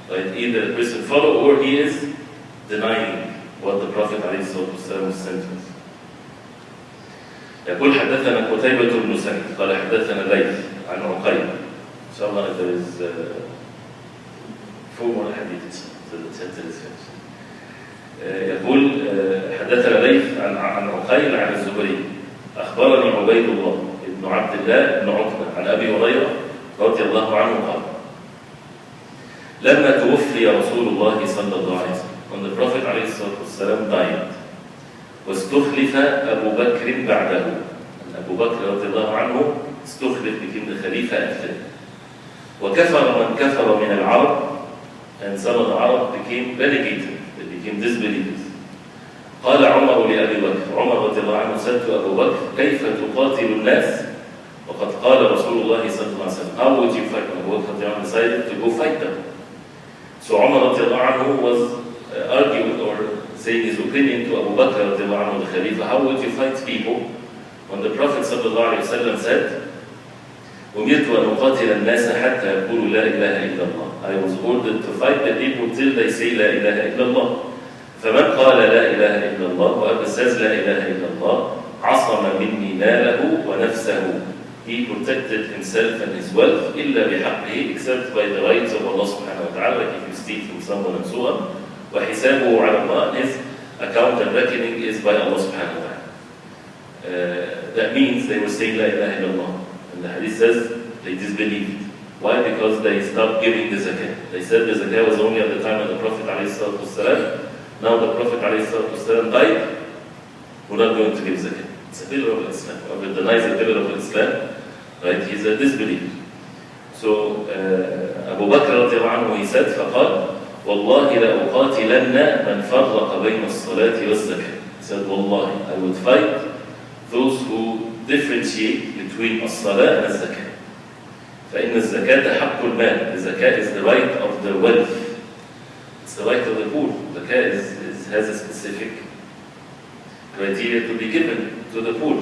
Right? Either the person follow or he is denying what the Prophet ﷺ sent us. يقول حدثنا قتيبة بن سعيد قال حدثنا ليث عن عقيل. إن شاء الله there is 4 more hadiths to the sentence finished. يقول حدثنا ليث عن عقيل عن الزهري أخبرني عبيد الله بن عبد الله بن عتبة عن أبي هريرة رضي الله عنه قال لما توفي رسول الله صلى الله عليه وسلم, when the Prophet عليه الصلاة والسلام died, واستخلف أبو بكر بعده, and Abu Bakr رضي الله عنه استخلف, became the Khalifa after him. وكفر من كفر من العرب, and some of the Arab became relegated, they became disbelievers. قال عمر لأبي بكر, Umar رضي الله عنه said to Abu Bakr, كيف تقاتل الناس وقد قال رسول الله صلى الله عليه وسلم. How would you fight? Abu Bakr decided to go fight them. So Umar was arguing or saying his opinion to Abu Bakr, the Khalifa, how would you fight people when the Prophet ﷺ said, أُمِرْتُ أَنْ أُقَاتِلَ النَّاسَ حَتَّى يَقُولُوا لَا إِلَهَ إِلَّا اللَّهِ. I was ordered to fight the people till they say لا إله إلا الله. فمن قال لا إله إلا الله, whoever says لا إله إلا الله, عصم مني ماله ونفسه. He protected himself and his wealth إلا بحقه, except by the rights of Allah subhanahu wa ta'ala, like if you steal from someone and so on. وحسابه على الله, his account and reckoning is by Allah subhanahu wa ta'ala. That means they were saying La ilaha illallah. And the hadith says they disbelieved. Why? Because they stopped giving the zakah. They said the zakah was only at the time of the Prophet ﷺ. Now the Prophet ﷺ died, we're not going to give zakah. It's a pillar of Islam. Whoever denies a pillar of Islam, right, he's a disbeliever. So Abu Bakr radiallahu anhu, he said, فقال والله لأقاتلن من فرق بين الصلاة والزكاة. He said, Wallahi, I would fight those who differentiate between as-salah and az-zakah. فإن الزكاة حق المال. The zakah is the right of the wealth. It's the right of the poor. Zakah has a specific criteria to be given to the poor.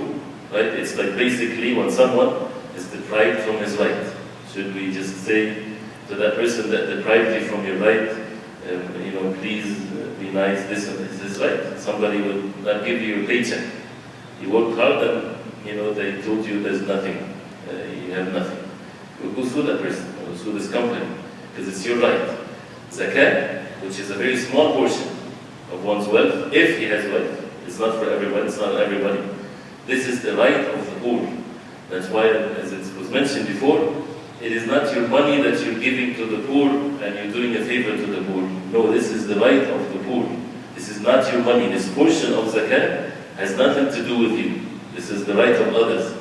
Right? It's like basically when someone is deprived from his right. Should we just say to that person that deprived you from your right, please be nice, this and this is right? Somebody will not give you a paycheck. You worked hard and they told you there's nothing, you have nothing. You go sue that person, or sue this company, because it's your right. Zakah, which is a very small portion of one's wealth, if he has wealth, it's not for everybody, it's not everybody. This is the right of the poor. That's why, as it was mentioned before, it is not your money that you're giving to the poor and you're doing a favor to the poor. No, this is the right of the poor. This is not your money. This portion of zakah has nothing to do with you. This is the right of others.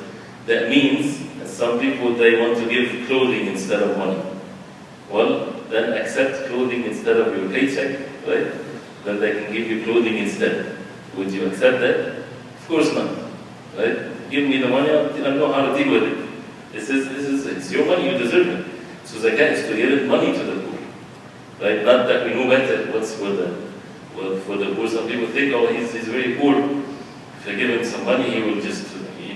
That means, some people, they want to give clothing instead of money. Well, then accept clothing instead of your paycheck, right? Then they can give you clothing instead. Would you accept that? Of course not, right? Give me the money, I know how to deal with it. It's your money, you deserve it. So zakah is to give money to the poor, right? Not that we know better what's for the poor. Some people think, oh, he's very poor. If I give him some money, he will just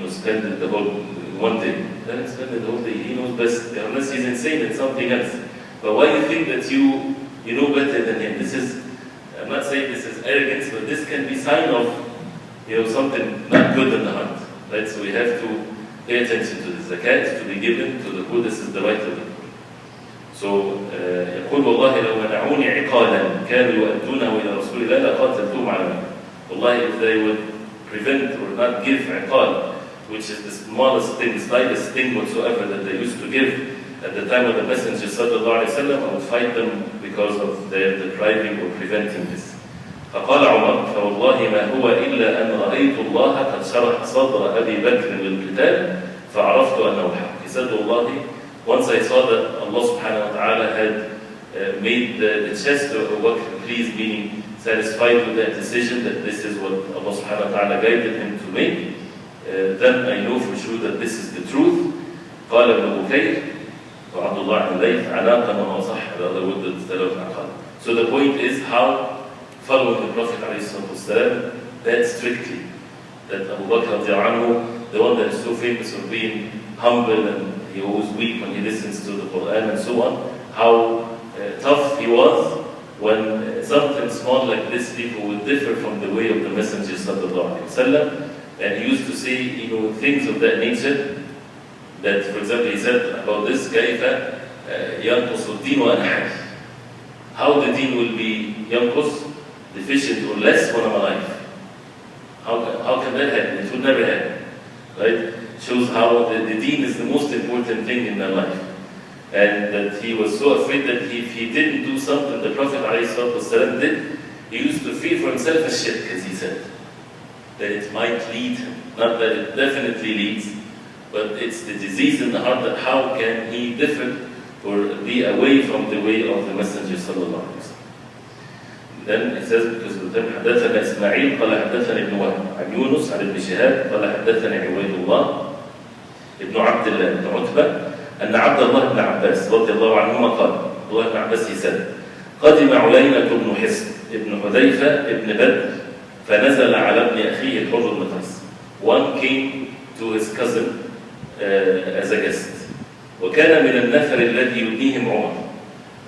spend it the whole one day. Then spend it the whole day. He knows best, unless he's insane, it's something else. But why do you think that you know better than him? I'm not saying this is arrogance, but this can be sign of something not good in the heart, right? So we have to pay attention to this. Zakah is to be given to the poor. This is the right of the poor. So يقول والله لو منعوني عقالا كانوا يؤدونه إلى رسول الله لقاتلتهم على ذلك. Wallahi, if they would prevent or not give iqal, which is the smallest thing, the slightest thing whatsoever that they used to give at the time of the Messenger sallallahu alaihi wasallam, I would fight them because of their depriving or preventing this. فقال عمر فوالله ما هو إلا أن رأيت الله قد شرح صدر أبي بكر للقتال فعرفت أنه حق. He said, Wallahi, once I saw that Allah subhanahu wa ta'ala had made the chest of Abu Bakr pleased, meaning satisfied with that decision, that this is what Allah subhanahu wa ta'ala guided him to make, then I know for sure that this is the truth. قال ابن بكير وعبد الله بن ليث عناقا وما صح. The other word instead of عناقا. So the point is how following the Prophet ﷺ, that strictly, that Abu Bakr anhu, the one that is so famous for being humble and he always weep when he listens to the Quran and so on, how tough he was when something small like this, people would differ from the way of the Messenger ﷺ. And he used to say, things of that nature, that, for example, he said about this, كيف ينقص الدين وأنا حي. How the deen will be ينقص, deficient or less when I'm alive. How can that happen? It would never happen. Right? Shows how the deen is the most important thing in their life. And that he was so afraid that if he didn't do something the Prophet ﷺ did, he used to fear for himself a shirk, as he said. That it might lead him. Not that it definitely leads, but it's the disease in the heart that how can he differ or be away from the way of the Messenger sallallahu alaihi wasallam. Then it says, because of them, حدثنا إسماعيل قال حدثنا ابن وهب عن يونس عن ابن شهاب قال حدثنا عبيد الله ابن عبد الله بن عتبة أن عبد الله بن عباس رضي الله عنهما قال عبد الله بن عباس يسأل قدم عيينة بن حصن ابن حذيفة ابن بدر فنزل على ابن أخيه الحر بن قيس. One came to his cousin as a guest. وكان من النفر الذي يدنيهم عمر.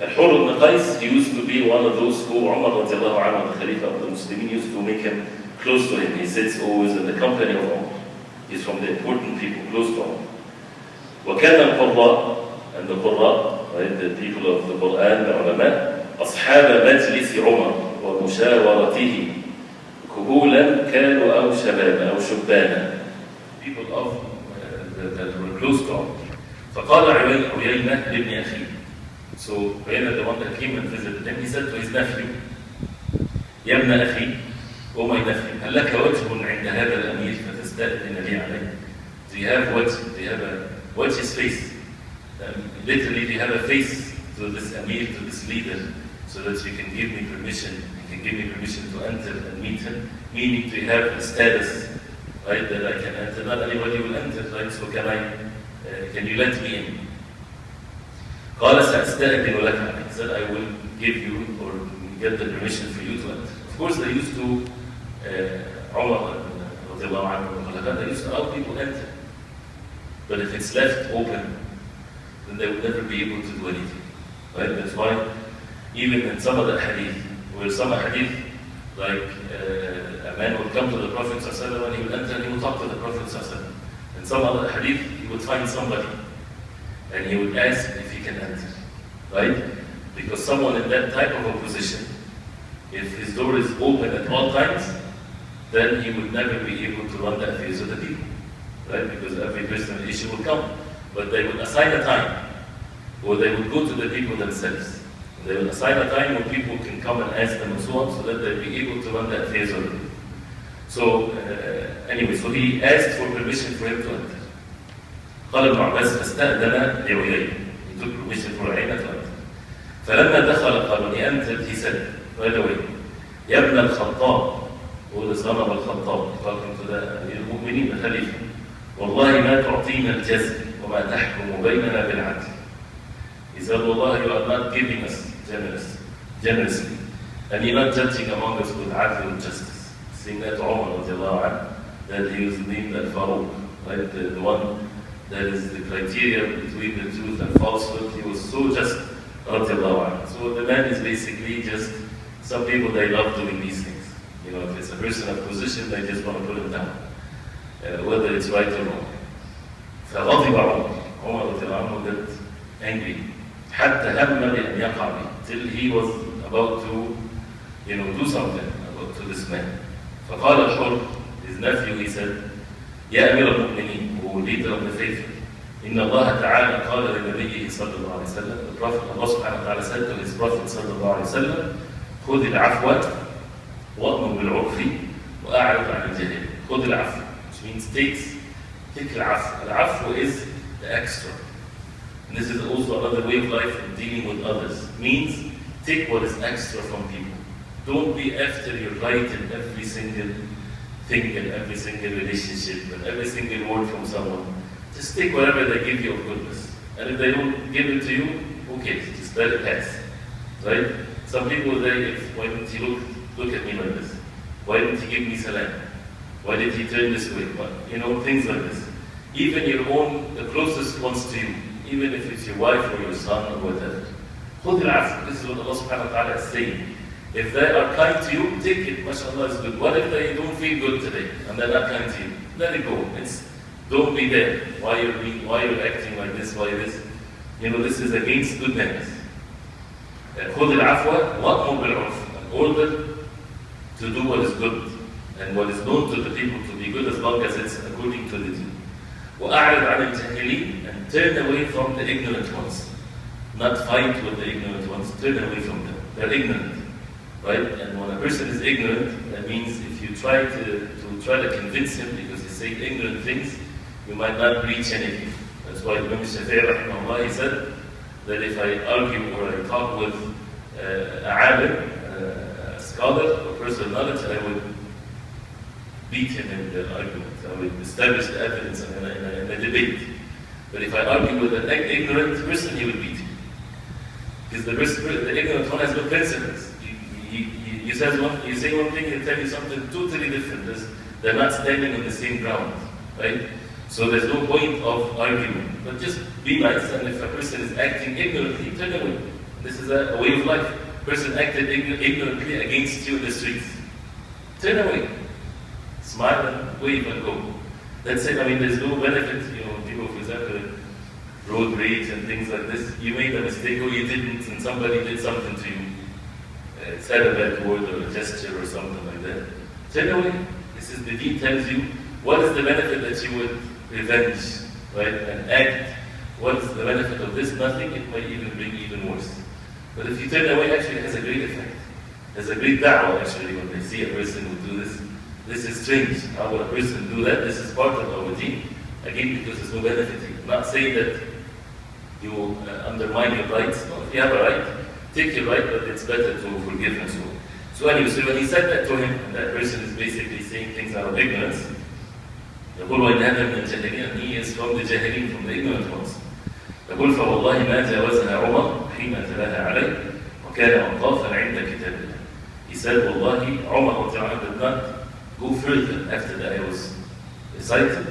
الحر بن قيس, he used to be one of those who Umar رضي الله عنه, the Khalifa of the Muslimin, used to make him close to him. He sits always in the company of Umar. He's from the important people close to Umar. وكان القراء, and the Qurra, right, the people of the Quran, the ulama, أصحاب مجلس عمر ومشاورته كهولا كانوا أو شبابا أو شبانا, people of that were close to Umar. فقال عيينة لابن أخيه. So Uyayna, the one that came and visited him, he said to his nephew, يا ابن أخي, oh my nephew, هل لك وجه عند هذا الأمير فتستأذن لي عليه? Do you have وجه? Do you have a what's his face? Literally, do you have a face to this Amir, to this leader, so that you can give me permission, you can give me permission to enter and meet him? Meaning to have a status, right, that I can enter. Not anybody will enter, right? So can you let me in? قال سأستأذن لك عليه. He said, I will give you or get the permission for you to enter. Of course, they used to, Umar رضي الله عنه, they used to allow people enter. But if it's left open, then they would never be able to do anything. Right? That's why, even in some of the hadith, where some hadith, like a man would come to the Prophet ﷺ and he would enter and he would talk to the Prophet ﷺ. In some other hadith, he would find somebody and he would ask if he can enter. Right? Because someone in that type of a position, if his door is open at all times, then he would never be able to run the affairs of the people. Right? Because every personal issue will come. But they would assign a time, or they would go to the people themselves. They would assign a time when people can come and ask them and so on, so that they'll be able to run the affairs of the people. So, anyway, so he asked for permission for him to enter. قال ابن عباس فاستأذن لعيينة. He took permission for عيينة to enter. فلما دخل قال when he entered, he said, right away, يا ابن الخطاب, هو the son of al-Khattab, talking to the المؤمنين, the Khalifa. والله ما تعطينا الجزء وما تحكم بيننا بالعدل. He said, والله, you are not giving us generously, and you're not judging among us with adl and justice. Seeing that Umar radiallahu anhu, that he was named al-Faruq, right? The one that is the criteria between the truth and falsehood. He was so just radiallahu anhu. So the man is basically just, some people, they love doing these things. You know, if it's a person of position, they just want to put him down. Whether it's right or wrong. فغضب عمر رضي الله عنه got angry حتى هم بأن يقع به, till he was about to, do something about to this man. فقال الحر, his nephew, he said, يا أمير المؤمنين, who leader of the faithful, إن الله تعالى قال لنبيه صلى الله عليه وسلم, the Prophet, Allah subhanahu wa ta'ala said to his Prophet صلى الله عليه وسلم, خذ العفو وأمر بالعرف وأعرض عن الجاهل. خذ العفو, which means take al-afw. Al-afw is the extra. And this is also another way of life in dealing with others. Means take what is extra from people. Don't be after your right in every single thing, in every single relationship, and every single word from someone. Just take whatever they give you of goodness. And if they don't give it to you, okay, just let it pass. Right? Some people say, why didn't he look at me like this? Why didn't he give me salam? Why did he turn this way? Things like this. Even your own, the closest ones to you, even if it's your wife or your son or whatever. خذ العفو. This is what Allah subhanahu wa ta'ala is saying. If they are kind to you, take it. MashaAllah is good. What if they don't feel good today and they're not kind to you? Let it go. Don't be there. Why you're acting like this? Why this? This is against good manners. خذ العفو وأمر بالعرف. In order to do what is good and what is known to the people to be good, as long as it's according to the deen. وأعرض عن الجاهلين, and turn away from the ignorant ones. Not fight with the ignorant ones, turn away from them. They're ignorant, right? And when a person is ignorant, that means if you try to convince him because he's saying ignorant things, you might not reach anything. That's why Imam Shafi'i rahimahullah, he said that if I argue or I talk with a alim, a scholar, or person of knowledge, I would beat him in the argument. I will establish the evidence in a debate. But if I argue with an ignorant person, he will beat me. Because the ignorant one has no principles. You say one thing, he'll tell you something totally different. They're not standing on the same ground, right? So there's no point of arguing. But just be nice, and if a person is acting ignorantly, turn away. This is a way of life. A person acted ignorantly against you in the streets. Turn away. Smile and wave and go. That's it. I mean, there's no benefit. People, for example, road rage and things like this. You made a mistake or you didn't, and somebody did something to you. Said a bad word or a gesture or something like that. Turn away. This is the deen tells you what is the benefit that you would revenge, right? And act. What is the benefit of this? Nothing. It might even bring even worse. But if you turn away, actually, it has a great effect. There's a great da'wah actually when they see a person who do this. This is strange. How would a person do that? This is part of our deen. Again, because there's no benefit. I'm not saying that you undermine your rights. No, if you have a right, take your right, but it's better to forgive and so on. So anyway, so when he said that to him, and that person is basically saying things out of ignorance, يقول وإن هذا من الجاهلين, he is from the jahilin, from the ignorant ones. يقول فوالله ما جاوزها عمر حين تلاها عليه وكان وقافا عند كتاب الله. He said, Wallahi, Umar did not go further after the ayah was recited.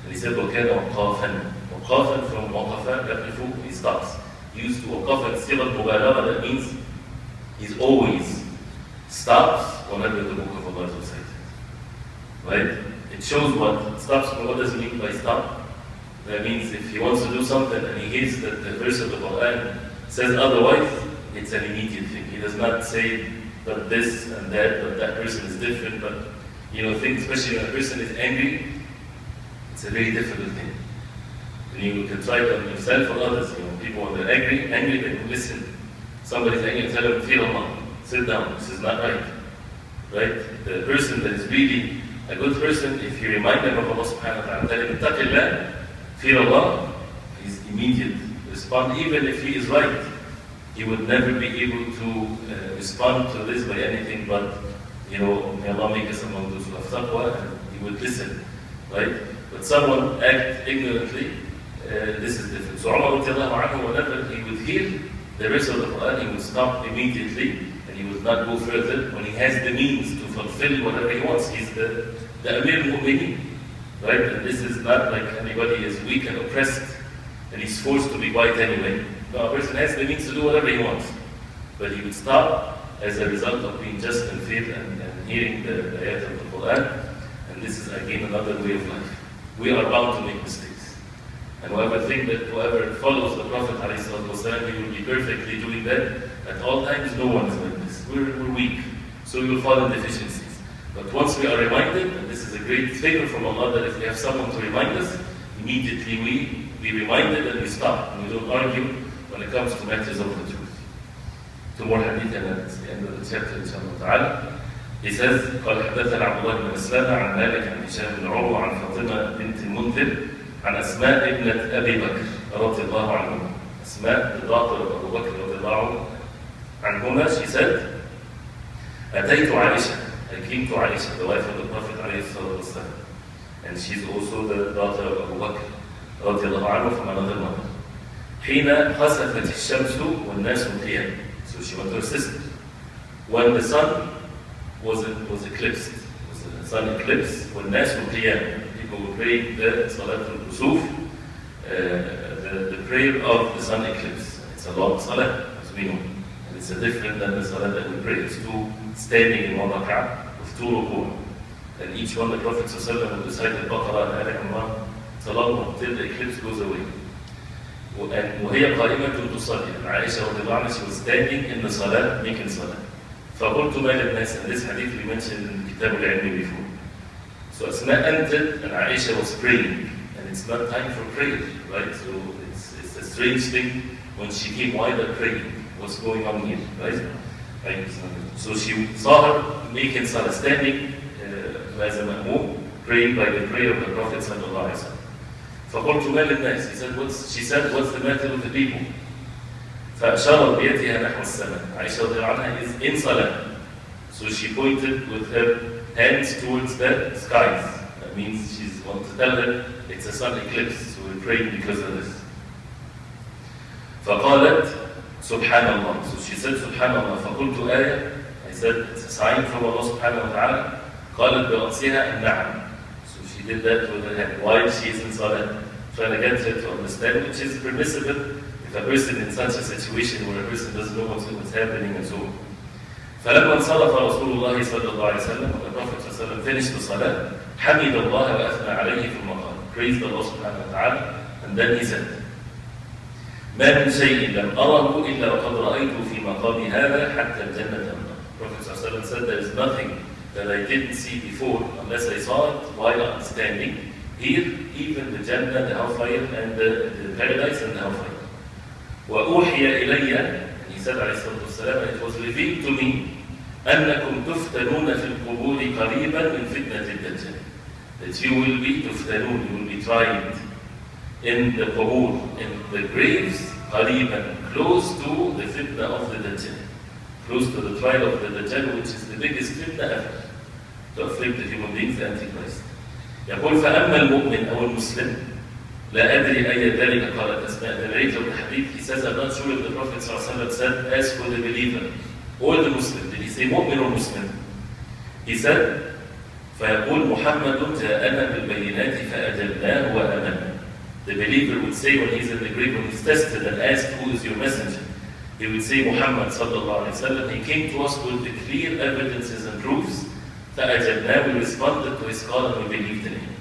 And he said, وكان وقافا. وقافا from وقفا, يقف, he stops. Used to وقفا صيغة مبالغة, that means he's always stops whenever the book of Allah is recited. Right? It shows what stops. What does it mean by stop? That means if he wants to do something and he hears that the verse of the Quran says otherwise, it's an immediate thing. He does not say, but this and that, but that person is different. But things, especially when a person is angry, it's a very difficult thing. And you can try it on yourself or others. People when they're angry, they will listen. Somebody's angry, tell them, feel Allah, sit down. This is not right. Right? The person that is really a good person, if you remind them of Allah subhanahu wa ta'ala, tell him, ittaqillah, fear Allah, his immediate response, even if he is right, he would never be able to respond to this by anything but, may Allah make us among those who have taqwa, and he would listen, right? But someone act ignorantly, this is different. So Umar radiallahu anhu, whenever he would hear the rest of the Quran, he would stop immediately, and he would not go further when he has the means to fulfill whatever he wants. He's the Amir al-Mu'mineen, right? And this is not like anybody is weak and oppressed, and he's forced to be quiet anyway. No, a person has the means to do whatever he wants. But he would stop as a result of being just and fair and hearing the ayat of the Quran. And this is again another way of life. We are bound to make mistakes. And whoever follows the Prophet ﷺ, he will be perfectly doing that at all times. No one is like this. We're weak. So we will fall in deficiencies. But once we are reminded, and this is a great favor from Allah, that if we have someone to remind us, immediately we be reminded and we stop. And we don't argue when it comes to matters of the truth. Two more hadith and that's the end of the chapter, inshallah ta'ala. He says, قال حدثنا عبد الله بن مسلمة عن مالك عن هشام بن عروة عن فاطمة بنت المنذر عن أسماء ابنة أبي بكر رضي الله عنهما. أسماء, the daughter of Abu Bakr رضي الله عنهما, she said, أتيت عائشة, I came to Aisha, the wife of the Prophet عليه الصلاة والسلام. And she's also the daughter of Abu Bakr رضي الله عنه from another mother. حين خسفت الشمس والناس قيام. So she went to her sister. When the sun was eclipsed, was the sun eclipsed, والناس قيام. People were praying the Salat al-Kusuf, the prayer of the sun eclipse. It's a long salah, as we know. And it's different than the salah that we pray. It's two standing in one rak'ah with two ruku'. And each one the Prophet ﷺ would recite al-Baqarah and Al-Imran. It's a long one till the eclipse goes away. وهي قائمة تصلي. And Aisha رضي الله عنها, she was standing in the salah, making salah. فقلت ما للناس, and this hadith we mentioned in Kitab al-Ilm before. So Asma entered and Aisha was praying. And it's not time for prayer, right? So it's a strange thing when she came, why they're praying? What's going on here, right? So she saw her making salah, standing as a ma'mum, praying by the prayer of the Prophet sallallahu alaihi wasallam. فقلت ما للناس, she said, what's the matter with the people? فأشارت بيدها نحو السماء. Aisha رضي الله عنها is in salah. So she pointed with her hands towards the skies. That means she wants to tell her it's a sun eclipse, so we're praying because of this. فقالت سبحان الله. So she said سبحان الله. فقلت آية. I said it's a sign from Allah subhanahu wa ta'ala. قالت برأسها النعم. So she did that with her hand while she is in salah, trying to get her to understand, which is permissible if a person in such a situation where a person doesn't know what's happening and so on. فلما انصرف رسول الله صلى الله عليه وسلم, when the Prophet صلى الله عليه وسلم finished the salah, حمد الله وأثنى عليه ثم قال, praised Allah subhanahu wa ta'ala, and then he said, ما من شيء لم أره إلا وقد رأيت في مقام هذا حتى الجنة والنار. Prophet صلى الله عليه وسلم said, there is nothing that I didn't see before unless I saw it while I'm standing here, even the Jannah, the hellfire, and the paradise and the hellfire. وأوحي إلي, he said عليه الصلاة والسلام, it was revealed to me أنكم تفتنون في القبور قريبا من فتنة الدجال. That you will be تفتنون, you will be tried in the qubur, in the graves, قريبا, close to the fitna of the Dajjal, close to the trial of the Dajjal, which is the biggest fitna ever to afflict the human beings, the Antichrist. يقول فأما المؤمن أو المسلم لا أدري أي ذلك قالت أسماء. The narrator of the hadith, he says, I'm not sure if the Prophet ﷺ said, as for the believer or the Muslim. Did he say mu'min or Muslim? He said, فيقول محمد جاءنا بالبينات فأجبناه وآمنا. The believer would say when he's in the grave, when he's tested and asked, who is your messenger? He would say, Muhammad sallallahu alayhi wa sallam, he came to us with the clear evidences and proofs. فأجبناه, we responded to his call and we believed in him.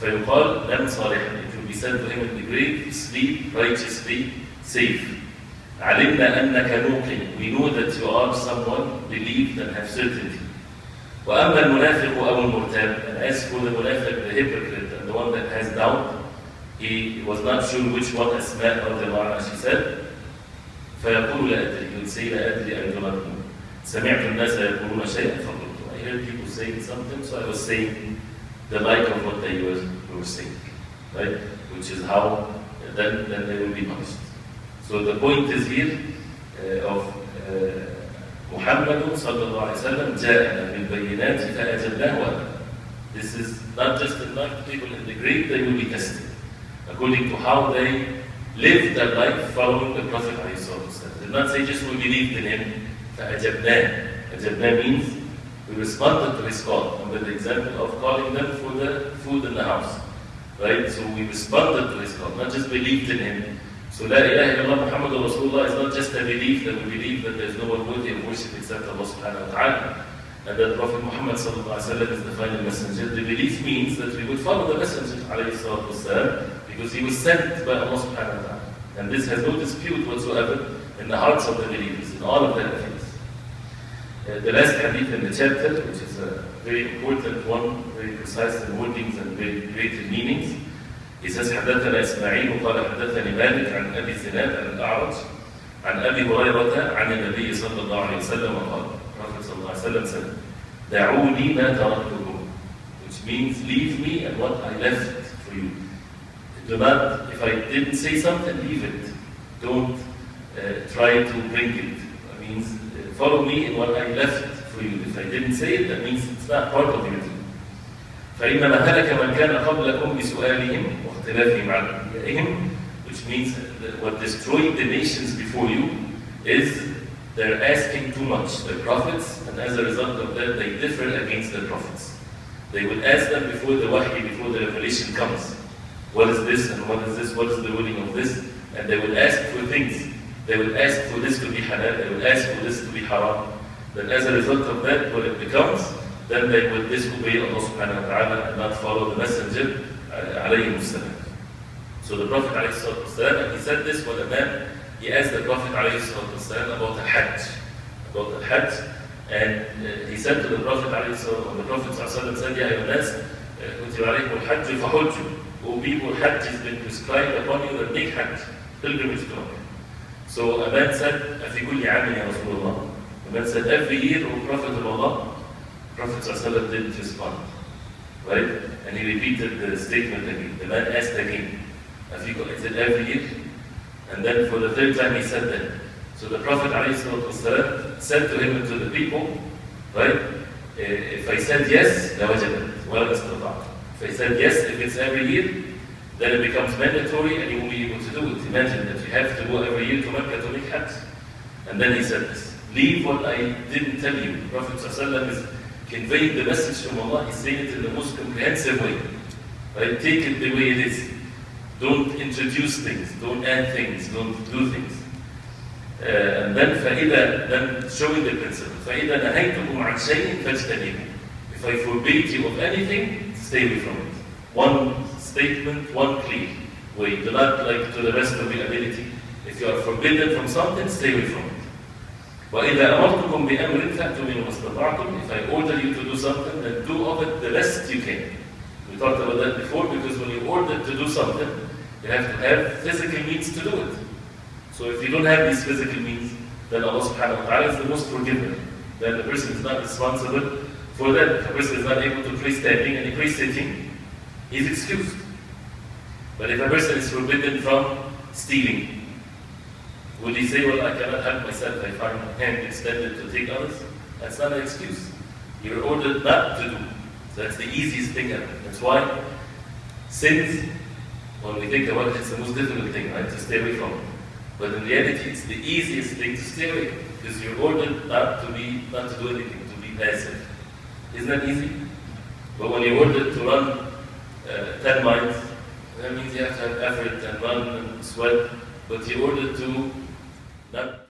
فيقال نم صالحا. It will be said to him in the grave, sleep righteously, safe. علمنا أنك موقن. We know that you are someone believed and have certainty. وأما المنافق أو المرتاب. And as for the munafiq, the hypocrite, and the one that has doubt, he was not sure which one أسماء أو the she said. فيقول لا أدري. He would say لا أدري I do not know. سمعت الناس يقولون شيئا فقلت. I heard people saying something, so I was saying the like of what they were saying, right? Which is how then they will be punished. So the point is here of Muhammad sallallahu alaihi wasallam جاءنا بالبينات فأجبناه. This is not just enough people in the grave, they will be tested according to how they lived their life following the Prophet alayhi salatu. Did not say just we believed in him. فأجبناه. أجبناه means we responded to his call, and with the example of calling them for the food in the house, right? So we responded to his call, not just believed in him. So La ilaha illallah Muhammadur Rasulullah is not just a belief that we believe that there is no one worthy of worship except Allah subhanahu wa ta'ala, and that Prophet Muhammad sallallahu alaihi wasallam is the final messenger. The belief means that we would follow the messenger alayhi salatu wasalam, because he was sent by Allah subhanahu wa ta'ala. And this has no dispute whatsoever in the hearts of the believers, in all of their affairs. The last hadith in the chapter, which is a very important one, very precise in wordings and very great in meanings. He says, حدثنا إسماعيل قال حدثني مالك عن أبي زناد عن الأعرج عن أبي هريرة عن النبي صلى الله عليه وسلم قال. Prophet صلى الله عليه وسلم said, دعوني ما تركتكم, which means leave me and what I left for you. Do not, if I didn't say something, leave it. Don't try to bring it. That means follow me in what I left for you. If I didn't say it, that means it's not part of your deen. فإنما هلك من كان قبلكم بسؤالهم واختلافهم عن أنبيائهم, which means that what destroyed the nations before you is they're asking too much. The prophets, and as a result of that, they differ against the prophets. They would ask them before the wahy, before the revelation comes, what is this and what is this, what is the ruling of this, and they would ask for things. They would ask for this to be halal, they would ask for this to be haram. Then as a result of that, what it becomes, then they would disobey Allah subhanahu wa ta'ala and not follow the messenger alayhi salam. So the Prophet alayhi salam, and he said this when a man, he asked the Prophet alayhi salam about al-Hajj, and he said to the Prophet alayhi salam, the Prophet said, Ya ayyuhan nas, kutiba alaykum al-Hajj fahujju. O people, Hajj has been prescribed upon you, that make Hajj, pilgrimage to Makkah. So a man said, أَفِي كُلِّ عَامٍ يَا رَسُولَ اللَّهِ. The man said, every year, O Prophet of Allah. Prophet ﷺ didn't respond, right? And he repeated the statement again. The man asked again, أَفِي كُلِّ, is it every year? And then for the third time he said that. So the Prophet ﷺ said to him and to the people, right? if I said yes, لَوَجَبَتْ وَلَا اسْتَطَعْتُ. If I said yes, if it's every year, then it becomes mandatory and you won't be able to do it. Imagine that you have to go every year to Mecca to make Hajj. And then he said this, leave what I didn't tell you. The Prophet ﷺ is conveying the message from Allah. He's saying it in the most comprehensive way. Right? Take it the way it is. Don't introduce things, don't add things, don't do things. And then then showing the principle. فَإِذَا نَهَيْتُكُمْ عَنْ شَيْءٍ فَاجْتَنِبُوا. If I forbade you of anything, stay away from it. One statement, one clear way. Do not like to the best of your ability. If you are forbidden from something, stay away from it. وَإِذَا أَمَرْتُكُمْ بِأَمْرٍ فَأْتُوا مِنْهُ مَا اسْتَطَعْتُمْ. If I order you to do something, then do of it the best you can. We talked about that before, because when you order to do something, you have to have physical means to do it. So if you don't have these physical means, then Allah subhanahu wa ta'ala is the most forgiving. Then the person is not responsible for that. If a person is not able to pray standing and he prays sitting, he is excused. But if a person is forbidden from stealing, would he say, well, I cannot help myself, I find my hand extended to take others? That's not an excuse. You're ordered not to do. So that's the easiest thing ever. That's why sins, when we think about it, it's the most difficult thing, right? To stay away from it. But in reality, it's the easiest thing to stay away, because you're ordered not to do anything, to be passive. Isn't that easy? But when you're ordered to run 10 miles, that means you have to have effort and run and sweat, but you're ordered to not